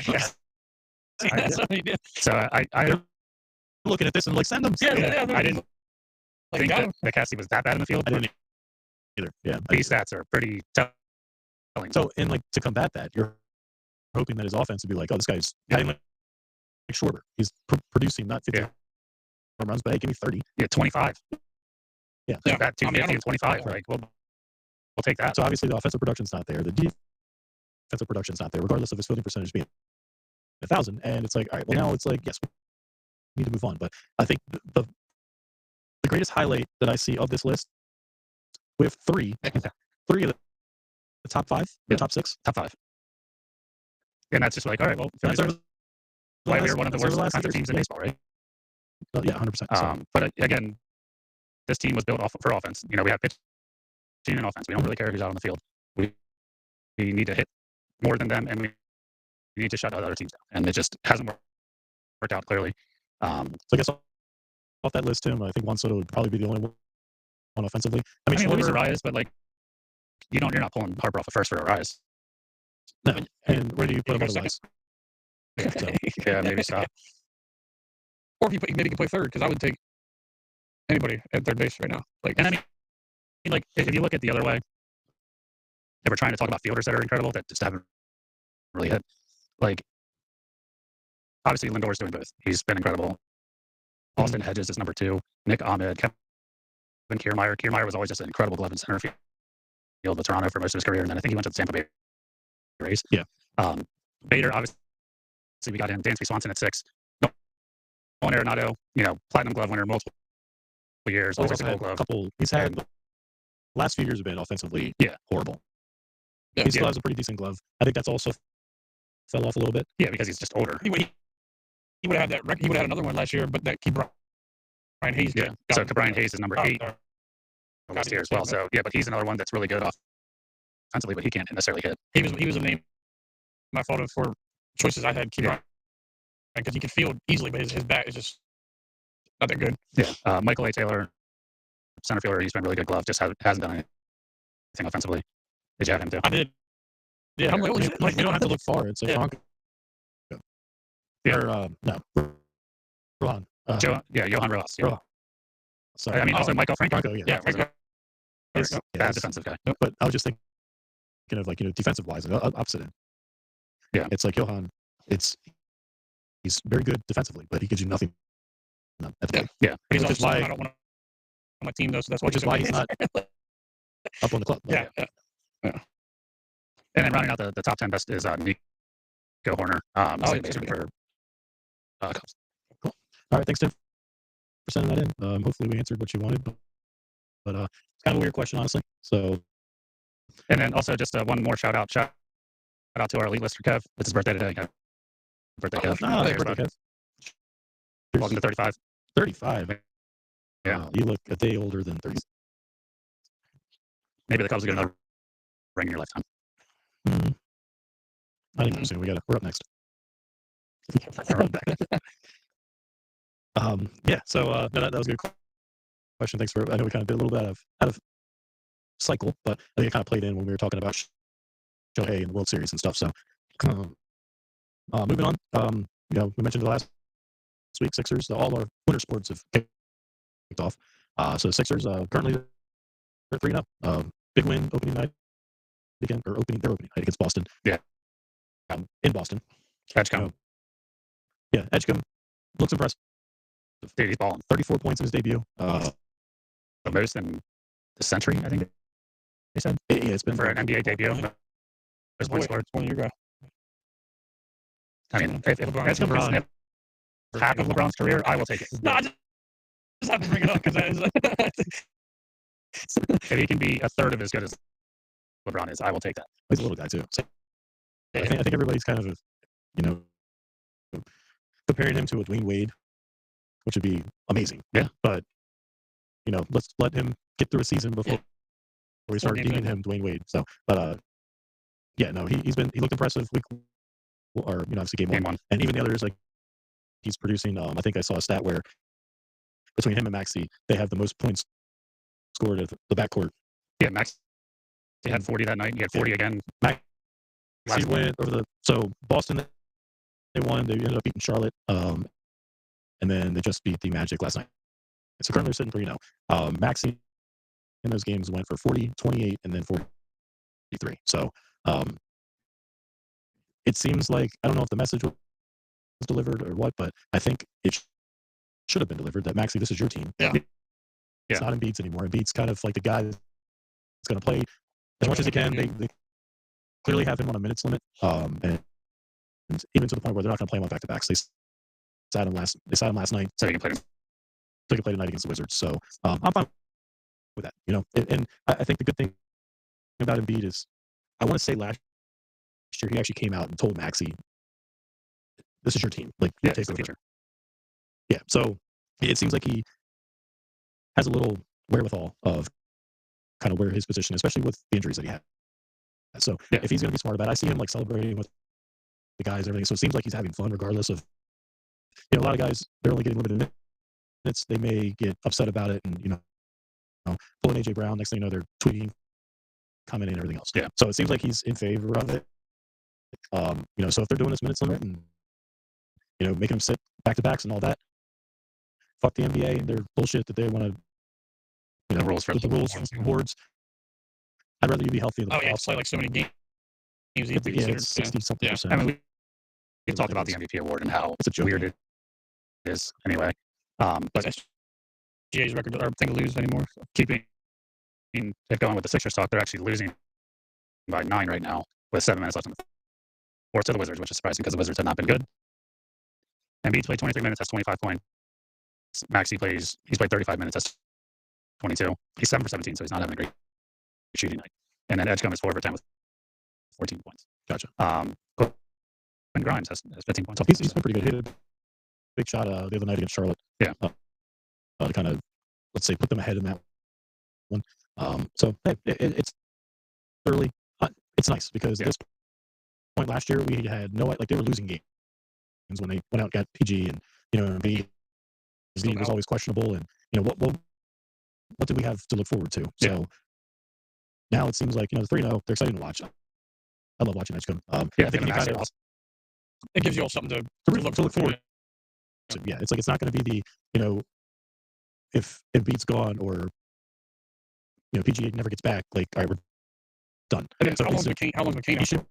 So I looking at this and like send them. Yeah, I didn't think got him. that Cassie was that bad in the field. I didn't either. Yeah. These stats are pretty telling. So, and like to combat that, you're hoping that his offense would be like, oh, this guy's hitting like Schwarber. He's producing not 50 home runs, but hey, give me 30. Yeah, 25. Yeah. That 250 and 25. Like, we'll take that. So obviously the offensive production's not there. The defensive defensive production's not there, regardless of his fielding percentage being 1,000. And it's like, all right, well, now it's like, yes, we need to move on. But I think the greatest highlight that I see of this list, we have three of the top five, the top six. top 5. And that's just like, all right, well, That's Phillies are why we were one of the that's over worst the last defensive 6 teams in years. baseball, right? Yeah, 100%. But again, this team was built off for offense. We have pitching and offense. We don't really care who's out on the field. We need to hit more than them, and we need to shut other teams down. And it just hasn't worked out clearly. So I guess off that list, Tim, I think Juan Soto would probably be the only one offensively. I mean, maybe Arias, but like you're not pulling Harper off at first for Arias. No. And where do you put him otherwise? Yeah, so, yeah, maybe stop. Or if maybe he can play third, because I would take anybody at third base right now. Like, and I mean, like if you look at the other way, if we're trying to talk about fielders that are incredible that just haven't really hit, like obviously Lindor's doing both. He's been incredible. Austin Hedges is number 2. Nick Ahmed, Kevin Kiermaier. Kiermaier was always just an incredible glove in center field with Toronto for most of his career, and then I think he went to the Tampa Bay Rays. Yeah. Bader, obviously, we got him. Dansby Swanson at 6. Nolan Arenado, platinum glove winner multiple years. He's Always a also gold had glove. he's had the last few years have been offensively horrible. Yeah, he still has a pretty decent glove. I think that's also fell off a little bit. Yeah, because he's just older. He would have had that. He would have had another one last year, but that Brian Hayes. Yeah. So Brian Hayes is number 8 on the list here as well. So yeah, but he's another one that's really good offensively, but he can't necessarily hit. He was a name. My fault for choices I had. Because he could field easily, but his bat is just not that good. Yeah. Michael A. Taylor, center fielder, he's been really good glove. Just hasn't done anything offensively. Did you have him too? I did. Yeah, I'm like, you don't have to look far. It's like Franco. Yeah. Or, no. Rohan. Johan Rojas. Yeah. Rohan. Sorry. I mean, also Michael Franco. Yeah. Bad defensive guy. But I was just thinking of defensive wise, opposite end. Yeah. It's like Johan. He's very good defensively, but he gives you nothing at the plate. Yeah. But he's Which is also why I don't want on my team though, so that's why he's not up on the club. Yeah. And then rounding out the top 10 best is Nico Horner, second baseman for Cubs. Cool. All right, thanks, Tim, for sending that in. Hopefully we answered what you wanted, but it's kind of a weird question, honestly. So, and then also just one more shout out to our elite lister, Kev. It's his birthday today. Birthday, Kev. Kev. Welcome to 35. 35. Yeah. You look a day older than 30. Maybe the Cubs will get another ring in your lifetime. I think so. We're up next. Yeah. So that was a good question. Thanks for. I know we kind of did a little bit out of cycle, but I think it kind of played in when we were talking about Shohei and the World Series and stuff. So moving on. We mentioned the last week Sixers. All our winter sports have kicked off. So the Sixers currently they're 3-0. Big win opening night again, or their opening night against Boston. Yeah. In Boston. Edgecombe. Yeah, Edgecombe looks impressive. Dude, he's balling. 34 points in his debut. The most in the century, I think they said. Yeah, it's been for an NBA debut. Most points scored. One of your guys. I mean, if Edgecombe can snip half of LeBron's career, I will take it. No, I just have to bring it up because if he can be a third of as good as LeBron is, I will take that. He's a little guy too. So I think everybody's kind of, comparing him to a Dwayne Wade, which would be amazing. Yeah. But let's let him get through a season before we start deeming him Dwayne Wade. So, but he looked impressive week, or obviously game one, and even the others, like he's producing. I think I saw a stat where between him and Maxey, they have the most points scored at the backcourt. Yeah, Max. He had 40 that night. He had 40 again. Maxey went over so Boston. They won. They ended up beating Charlotte, and then they just beat the Magic last night. So currently they're sitting 3-0. Maxey in those games went for 40, 28, and then 43. So it seems like, I don't know if the message was delivered or what, but I think it should have been delivered that Maxey, this is your team. Yeah. It's not Embiid's anymore. Embiid's kind of like the guy that's going to play as much as he can. They clearly have him on a minutes limit, and even to the point where they're not going to play him on back to backs. They sat him last night. So you can play him. So he could play tonight against the Wizards. So I'm fine with that. And I think the good thing about Embiid is, I want to say last year he actually came out and told Maxey, "This is your team. Like, you Yeah, take it's the over." future. Yeah. So it seems like he has a little wherewithal of kind of where his position, especially with the injuries that he had. So Yeah. if he's going to be smart about it, I see him like celebrating with the guys, everything. So it seems like he's having fun, regardless of, a lot of guys, they're only getting limited minutes. They may get upset about it, and pulling AJ Brown. Next thing you know, they're tweeting, commenting, and everything else. Yeah. So it seems like he's in favor of it. So if they're doing this minutes limit and making them sit back to backs and all that, fuck the NBA and their bullshit that they want to, The rules for the rules and awards. I'd rather you be healthy in the Oh yeah, playoffs. it's like so many games. You have to Yeah, consider. it's 60 something Yeah. percent. I mean, we've talked about the MVP award and how It's a joke. weird it is anyway. But SGA's record are thing to lose anymore. So. keeping if going with the Sixers talk, they're actually losing by 9 right now with 7 minutes left in the fourth to the Wizards, which is surprising because the Wizards have not been good. Embiid played 23 minutes, that's 25 points. Maxey he's played 35 minutes, that's 22. He's 7 for 17, so he's not having a great shooting night. And then Edgecombe is 4 for 10 with 14 points. Gotcha. And Grimes has 15 points. He's been pretty good. He hit a big shot the other night against Charlotte. Yeah. To kind of, let's say, put them ahead in that one. So hey, it's early. It's nice because at this point last year we had they were losing games when they went out and got PG, and Embiid was always questionable, and what did we have to look forward to? Yeah. So now it seems like the 3-0, they're exciting to watch. I love watching Edgecombe. I think it gives you all something to look forward to. Yeah, it's like it's not going to be the if Embiid's gone or PG never gets back, like, all right, we're done. And then, so how long is McCain? He should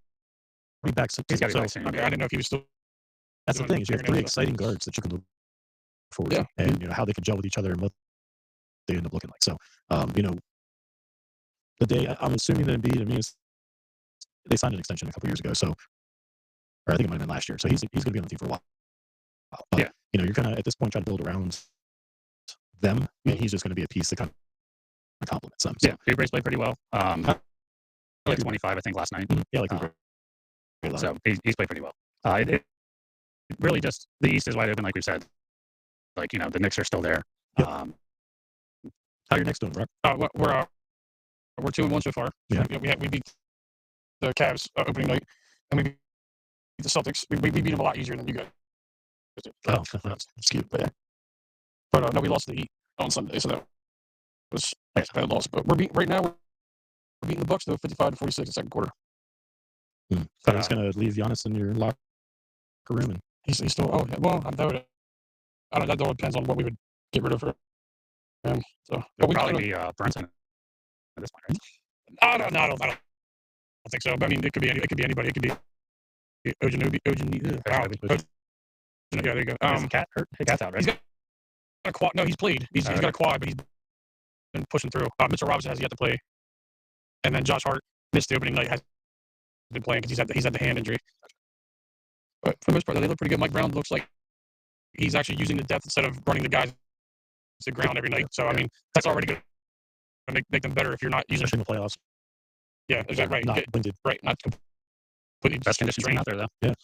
be back soon. He's got to be back Okay, soon. I didn't know if he was still. That's the thing, is you have 3 exciting guards that you can look forward to, and how they can gel with each other and what they end up looking like. So, the day I'm assuming that Embiid, they signed an extension a couple years ago, so, or I think it might have been last year. So he's going to be on the team for a while. But, you're kind of at this point trying to build around them, and he's just going to be a piece that kind of complements them. So, yeah, Oubre played pretty well. Like 25, I think, last night. Yeah, like so he's played pretty well. It really just the East is wide open, like we've said. Like the Knicks are still there. Yep. How are your Knicks doing, Brock? We're 2-1 so far. Yeah. We beat the Cavs opening night, and we beat the Celtics. We beat them a lot easier than you guys. Oh, that's cute. But no, we lost the Heat on Sunday, so that was a bad loss. But we're beating the Bucks though, 55-46 in the second quarter. So he's going to leave Giannis in your locker room, and he's still. Oh well, I don't know. That all depends on what we would get rid of for him. So it'll probably be Brunson at this point, right? No, I don't think so. But I mean, it could be anybody. It could be Ojenubi. Yeah, there you go. Is Cat hurt? His cat's out, right? He's got a quad. No, he's played. He's got a quad, but he's been pushing through. Mitchell Robinson has yet to play, and then Josh Hart missed the opening night. Has been playing because he's had the hand injury. But for the most part, they look pretty good. Mike Brown looks like he's actually using the depth instead of running the guys to the ground every night. So I mean, that's already good to make them better if you're not using. Especially in the playoffs. Yeah, is that right? Not winded. Right, not completely Best conditions out there, though. Yeah,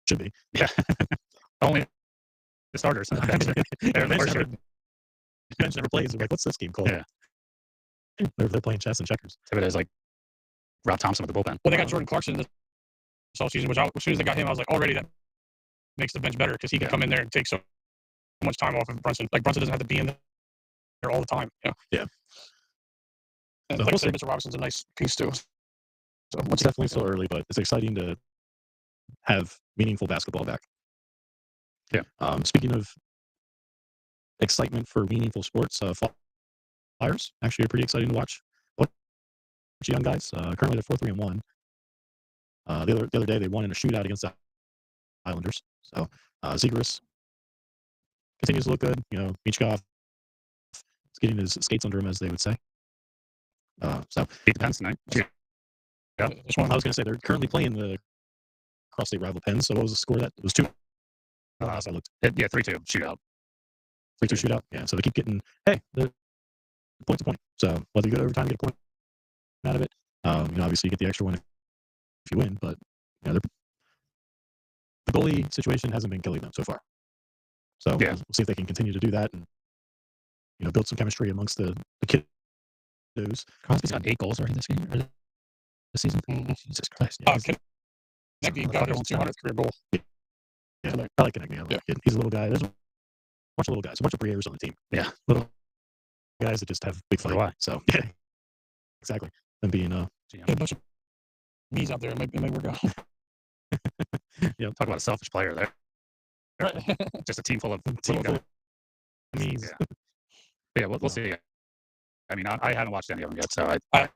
should be. Yeah, only the starters. Bench never plays. They're like, what's this game called? Yeah, they're playing chess and checkers. Thibodeau's like Rob Thompson with the bullpen. Well, they got Jordan Clarkson in this offseason, which as soon as they got him, I was like, already that makes the bench better because he can come in there and take so much time off of Brunson. Like Brunson doesn't have to be in there all the time. Yeah. And So like I said, Mr. Robinson's a nice piece too. So it's definitely still early, but it's exciting to have meaningful basketball back. Yeah. Speaking of excitement for meaningful sports, Flyers actually are pretty exciting to watch. Young guys. Currently they're 4-3-1. The other day they won in a shootout against the Islanders. So Zegras continues to look good. Michkov is getting his skates under him, as they would say. So Beat the Pens tonight. Yeah. Just one. I was going to say they're currently playing the cross-state rival Penn. So what was the score? That it was 2. Last I looked, Yeah, 3-2 shootout. 3-2 shootout. Yeah, so they keep getting the point to point. So whether you go to overtime, get a point out of it. Obviously you get the extra one if you win, but the goalie situation hasn't been killing them so far. So Yeah. we'll see if they can continue to do that and build some chemistry amongst the kiddos. Crosby's got 8 goals already this game, or this season. Jesus Christ. Yeah, he's- Konechny got his 200th career goal. yeah, I like Konechny. I like it. He's a little guy. There's a bunch of little guys, a bunch of Briers on the team. Yeah. Little guys that just have big So do fight. I. So yeah, exactly. Them being Yeah, a bunch of bees out there. It might work out. Talk about a selfish player there. Right. Just a team full of team little full guys. of me's. Yeah, we'll see. I mean, I haven't watched any of them yet, so I have a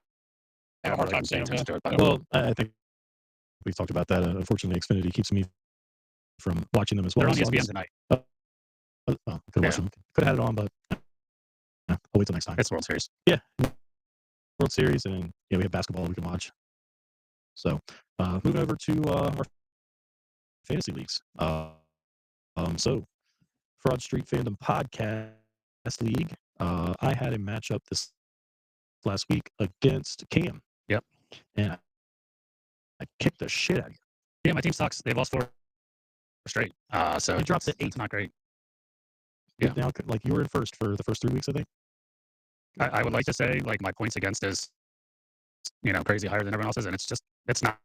haven't hard really time been saying paying them. attention Yeah. to it. But Well, I think we've talked about that. Unfortunately, Xfinity keeps me from watching them as well. they're on so I'll ESPN just- tonight. could have watched them. Could have had it on, but I'll wait till next time. It's World Series. World Series, and we have basketball we can watch. So moving over to our fantasy leagues. So Fraud Street Fandom Podcast League. I had a matchup this last week against Cam. Yep. And I kicked the shit out of you. Yeah, my team sucks. They've lost 4 straight. So You dropped to 8. It's not great. Yeah. Now, like you were in first for the first 3 weeks, I think. I would like to say like my points against is crazy higher than everyone else's, and it's not.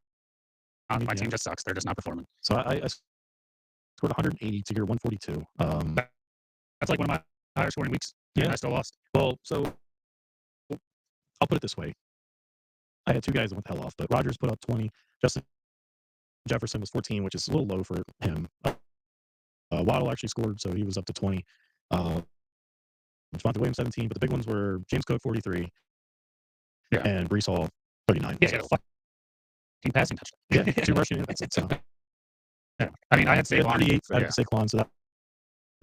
My Yeah. team just sucks. They're just not performing. So I scored 180 to your 142. That's like one of my higher scoring weeks. Yeah. And I still lost. Well, so I'll put it this way. I had 2 guys that went the hell off, but Rogers put up 20. Justin Jefferson was 14, which is a little low for him. Waddle actually scored, so he was up to 20. Javonte Williams 17, but the big ones were James Cook 43, and Brees Hall 39. Yeah, team passing touchdown. Yeah, 2 rushing. So. Yeah. I mean, I had They had Saquon. 38 out Yeah. of Saquon, so that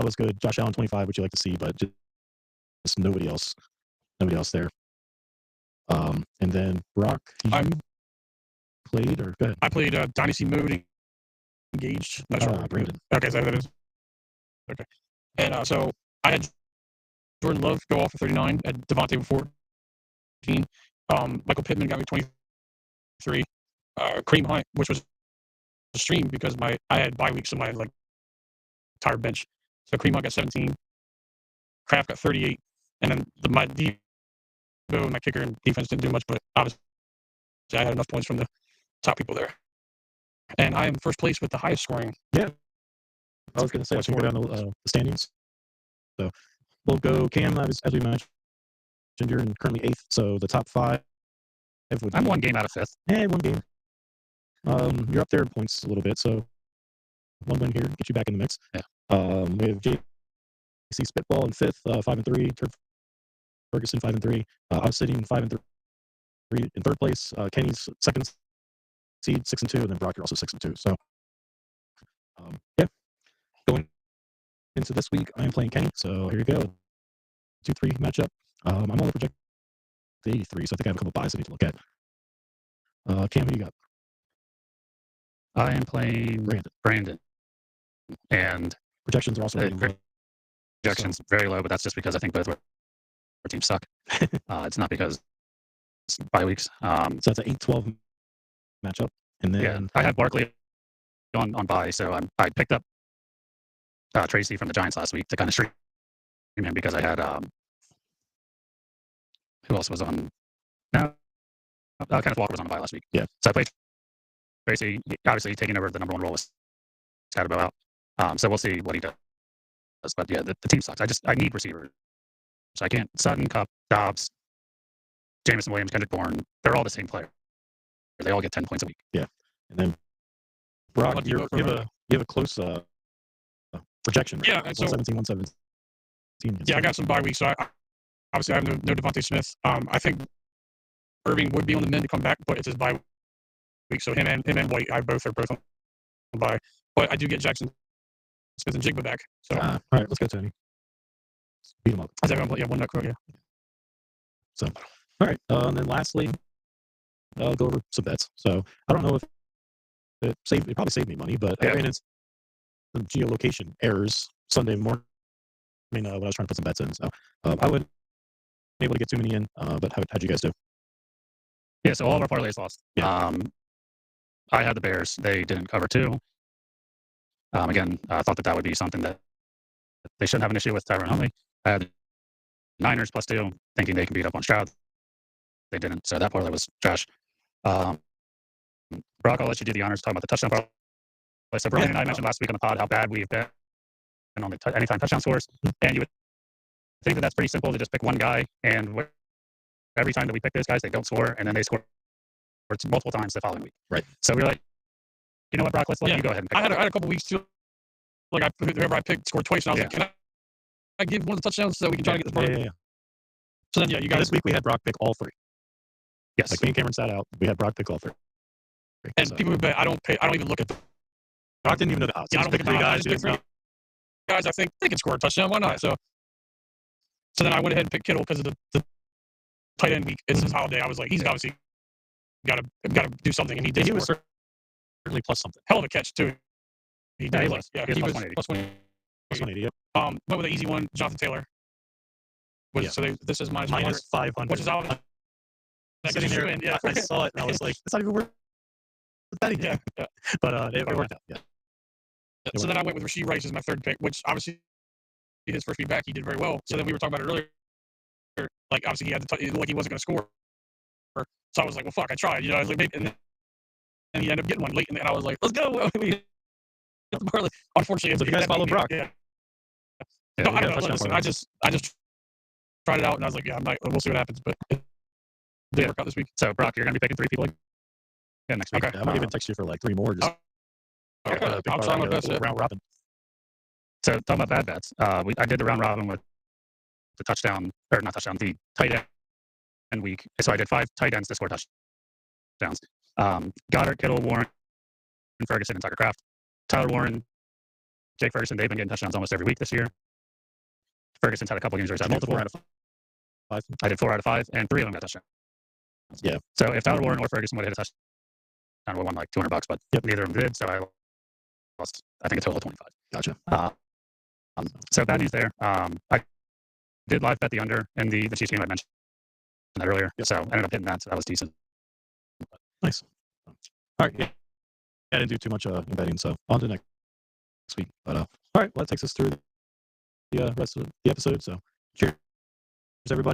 was good. Josh Allen 25, which you like to see, but just nobody else there. And then Brock, I'm- played, or go ahead. I played Dynasty Mode Engaged. Not sure. Brandon. Okay, so that is. Okay. And so I had Jordan Love go off for 39, at Devontae with 14. Michael Pittman got me 23. Kareem Hunt, which was a stream because I had bye weeks, so my entire bench. So Kareem Hunt got 17. Kraft got 38, and then my Debo and my kicker and defense didn't do much, but obviously I had enough points from the top people there. And I am first place with the highest scoring. I was going to say, I should go down the standings. So we'll go Cam, as we mentioned, you're currently 8th. So the top 5 would I'm 1 game out of 5th. 1 game. You're up there in points a little bit, so 1 win here, get you back in the mix. Yeah. We have JC Spitball in 5th, 5-3. Turf Ferguson 5-3. I was sitting 5-3 in 3rd place. Kenny's 2nd seed 6-2, and then Brock, you're also 6-2. So going into this week, I am playing Kenny. So here you go, 2-3 matchup. I'm only projected 83, so I think I have a couple buys I need to look at. Cam, who you got? I am playing Brandon. And Projections are also really low. projections very low, but that's just because I think both our teams suck. It's not because it's bye weeks. So that's an 8-12 matchup. And then I had Barkley on bye, so I picked up Tracy from the Giants last week to kind of stream him because I had who else was on? No, Kenneth Walker was on the bye last week. Yeah. So I played Tracy, obviously taking over the number 1 role with Scatterbo out. So we'll see what he does. But yeah, the team sucks. I need receivers. So I can't. Sutton, Cup, Dobbs, Jameson Williams, Kendrick Bourne, they're all the same player. They all get 10 points a week. Yeah. And then Brock, you have a close projection. Yeah, Right? so- 117. Yeah, I got some bye weeks, so obviously I have no Devontae Smith. I think Irving would be on the mend to come back, but it's his bye week, so him and White, are both on bye. But I do get Jackson Smith and Jigba back. So All right, let's go, Tony. Beat him up. is everyone play? Yeah, 1 nut quote. Yeah. So, all right. And then lastly, go over some bets. So I don't know if it probably saved me money, but I ran into some geolocation errors Sunday morning when I was trying to put some bets in. So I wasn't able to get too many in. But how'd you guys do? Yeah, so all of our parlays lost. Yeah. I had the Bears. They didn't cover 2. Again, I thought that would be something that they shouldn't have an issue with Tyrone Huntley. I had the Niners +2, thinking they can beat up on Stroud. They didn't, so that parlay was trash. Brock, I'll let you do the honors talking about the touchdown parlay. So Brian and I mentioned last week on the pod how bad we've been on the anytime touchdown scores, and you would think that that's pretty simple to just pick one guy, and every time that we pick those guys, they don't score, and then they score multiple times the following week. Right. So we were like, you know what, Brock, let's let you go ahead and pick. I had a couple weeks too. Like whoever I picked scored twice, and I was like, can I give one of the touchdowns so we can try to get this part? Yeah. So then, you guys. This week we had Brock pick all 3. Yes. Like me and Cameron sat out. We had Brock pick all 3. And people who bet, I don't even look at the. Brock didn't even know the odds. Yeah, I don't pick look at 3 the guys. odds. I just pick 3 guys. I think they can score a touchdown. Why not? So then I went ahead and picked Kittle because of the tight end week. It's his holiday. I was like, he's obviously got to do something, and he did. He was certainly plus something. Hell of a catch too. He did. Was. Yeah, he was plus 180. Plus 180. Plus 180. Yep. Went with an easy one, Jonathan Taylor. So this is minus minus 500, which is out. Sitting there, yeah. I saw it and I was like, it's not even worth betting. Yeah. But it worked out. Yeah. So then I went with Rashee Rice as my 3rd pick, which obviously his first week back he did very well. So then we were talking about it earlier. Like obviously he had like he wasn't going to score. So I was like, well, fuck, I tried. I was like, maybe, and he ended up getting one late, and I was like, let's go. Unfortunately, so if you guys follow Brock. Yeah. No, I don't know. Listen, I just tried it out, and I was like, yeah, we'll see what happens. But it did work out this week. So Brock, you're going to be picking 3 people next week. Okay. I might even text you for like 3 more. Just I'll try my best. Round robin. So talking about bad bets, I did the round robin with the the tight end week. So I did 5 tight ends to score touchdowns. Goddard, Kittle, Warren, Ferguson, and Tucker Kraft. Tyler Warren, Jake Ferguson, they've been getting touchdowns almost every week this year. Ferguson's had a couple games where he's had multiple. 4 out of 5. I did 4 out of 5, and 3 of them got touchdowns. Yeah. So if Tyler Warren or Ferguson would have hit a touchdown, I would have won like $200, but neither of them did. So I lost, I think, a total of 25. Gotcha. So bad news there. I did live bet the under in the Chiefs game. I mentioned that earlier. Yep. So I ended up hitting that. So that was decent. Nice. All right. Yeah. I didn't do too much betting, so on to next week. But all right, well, that takes us through the rest of the episode. So cheers, everybody.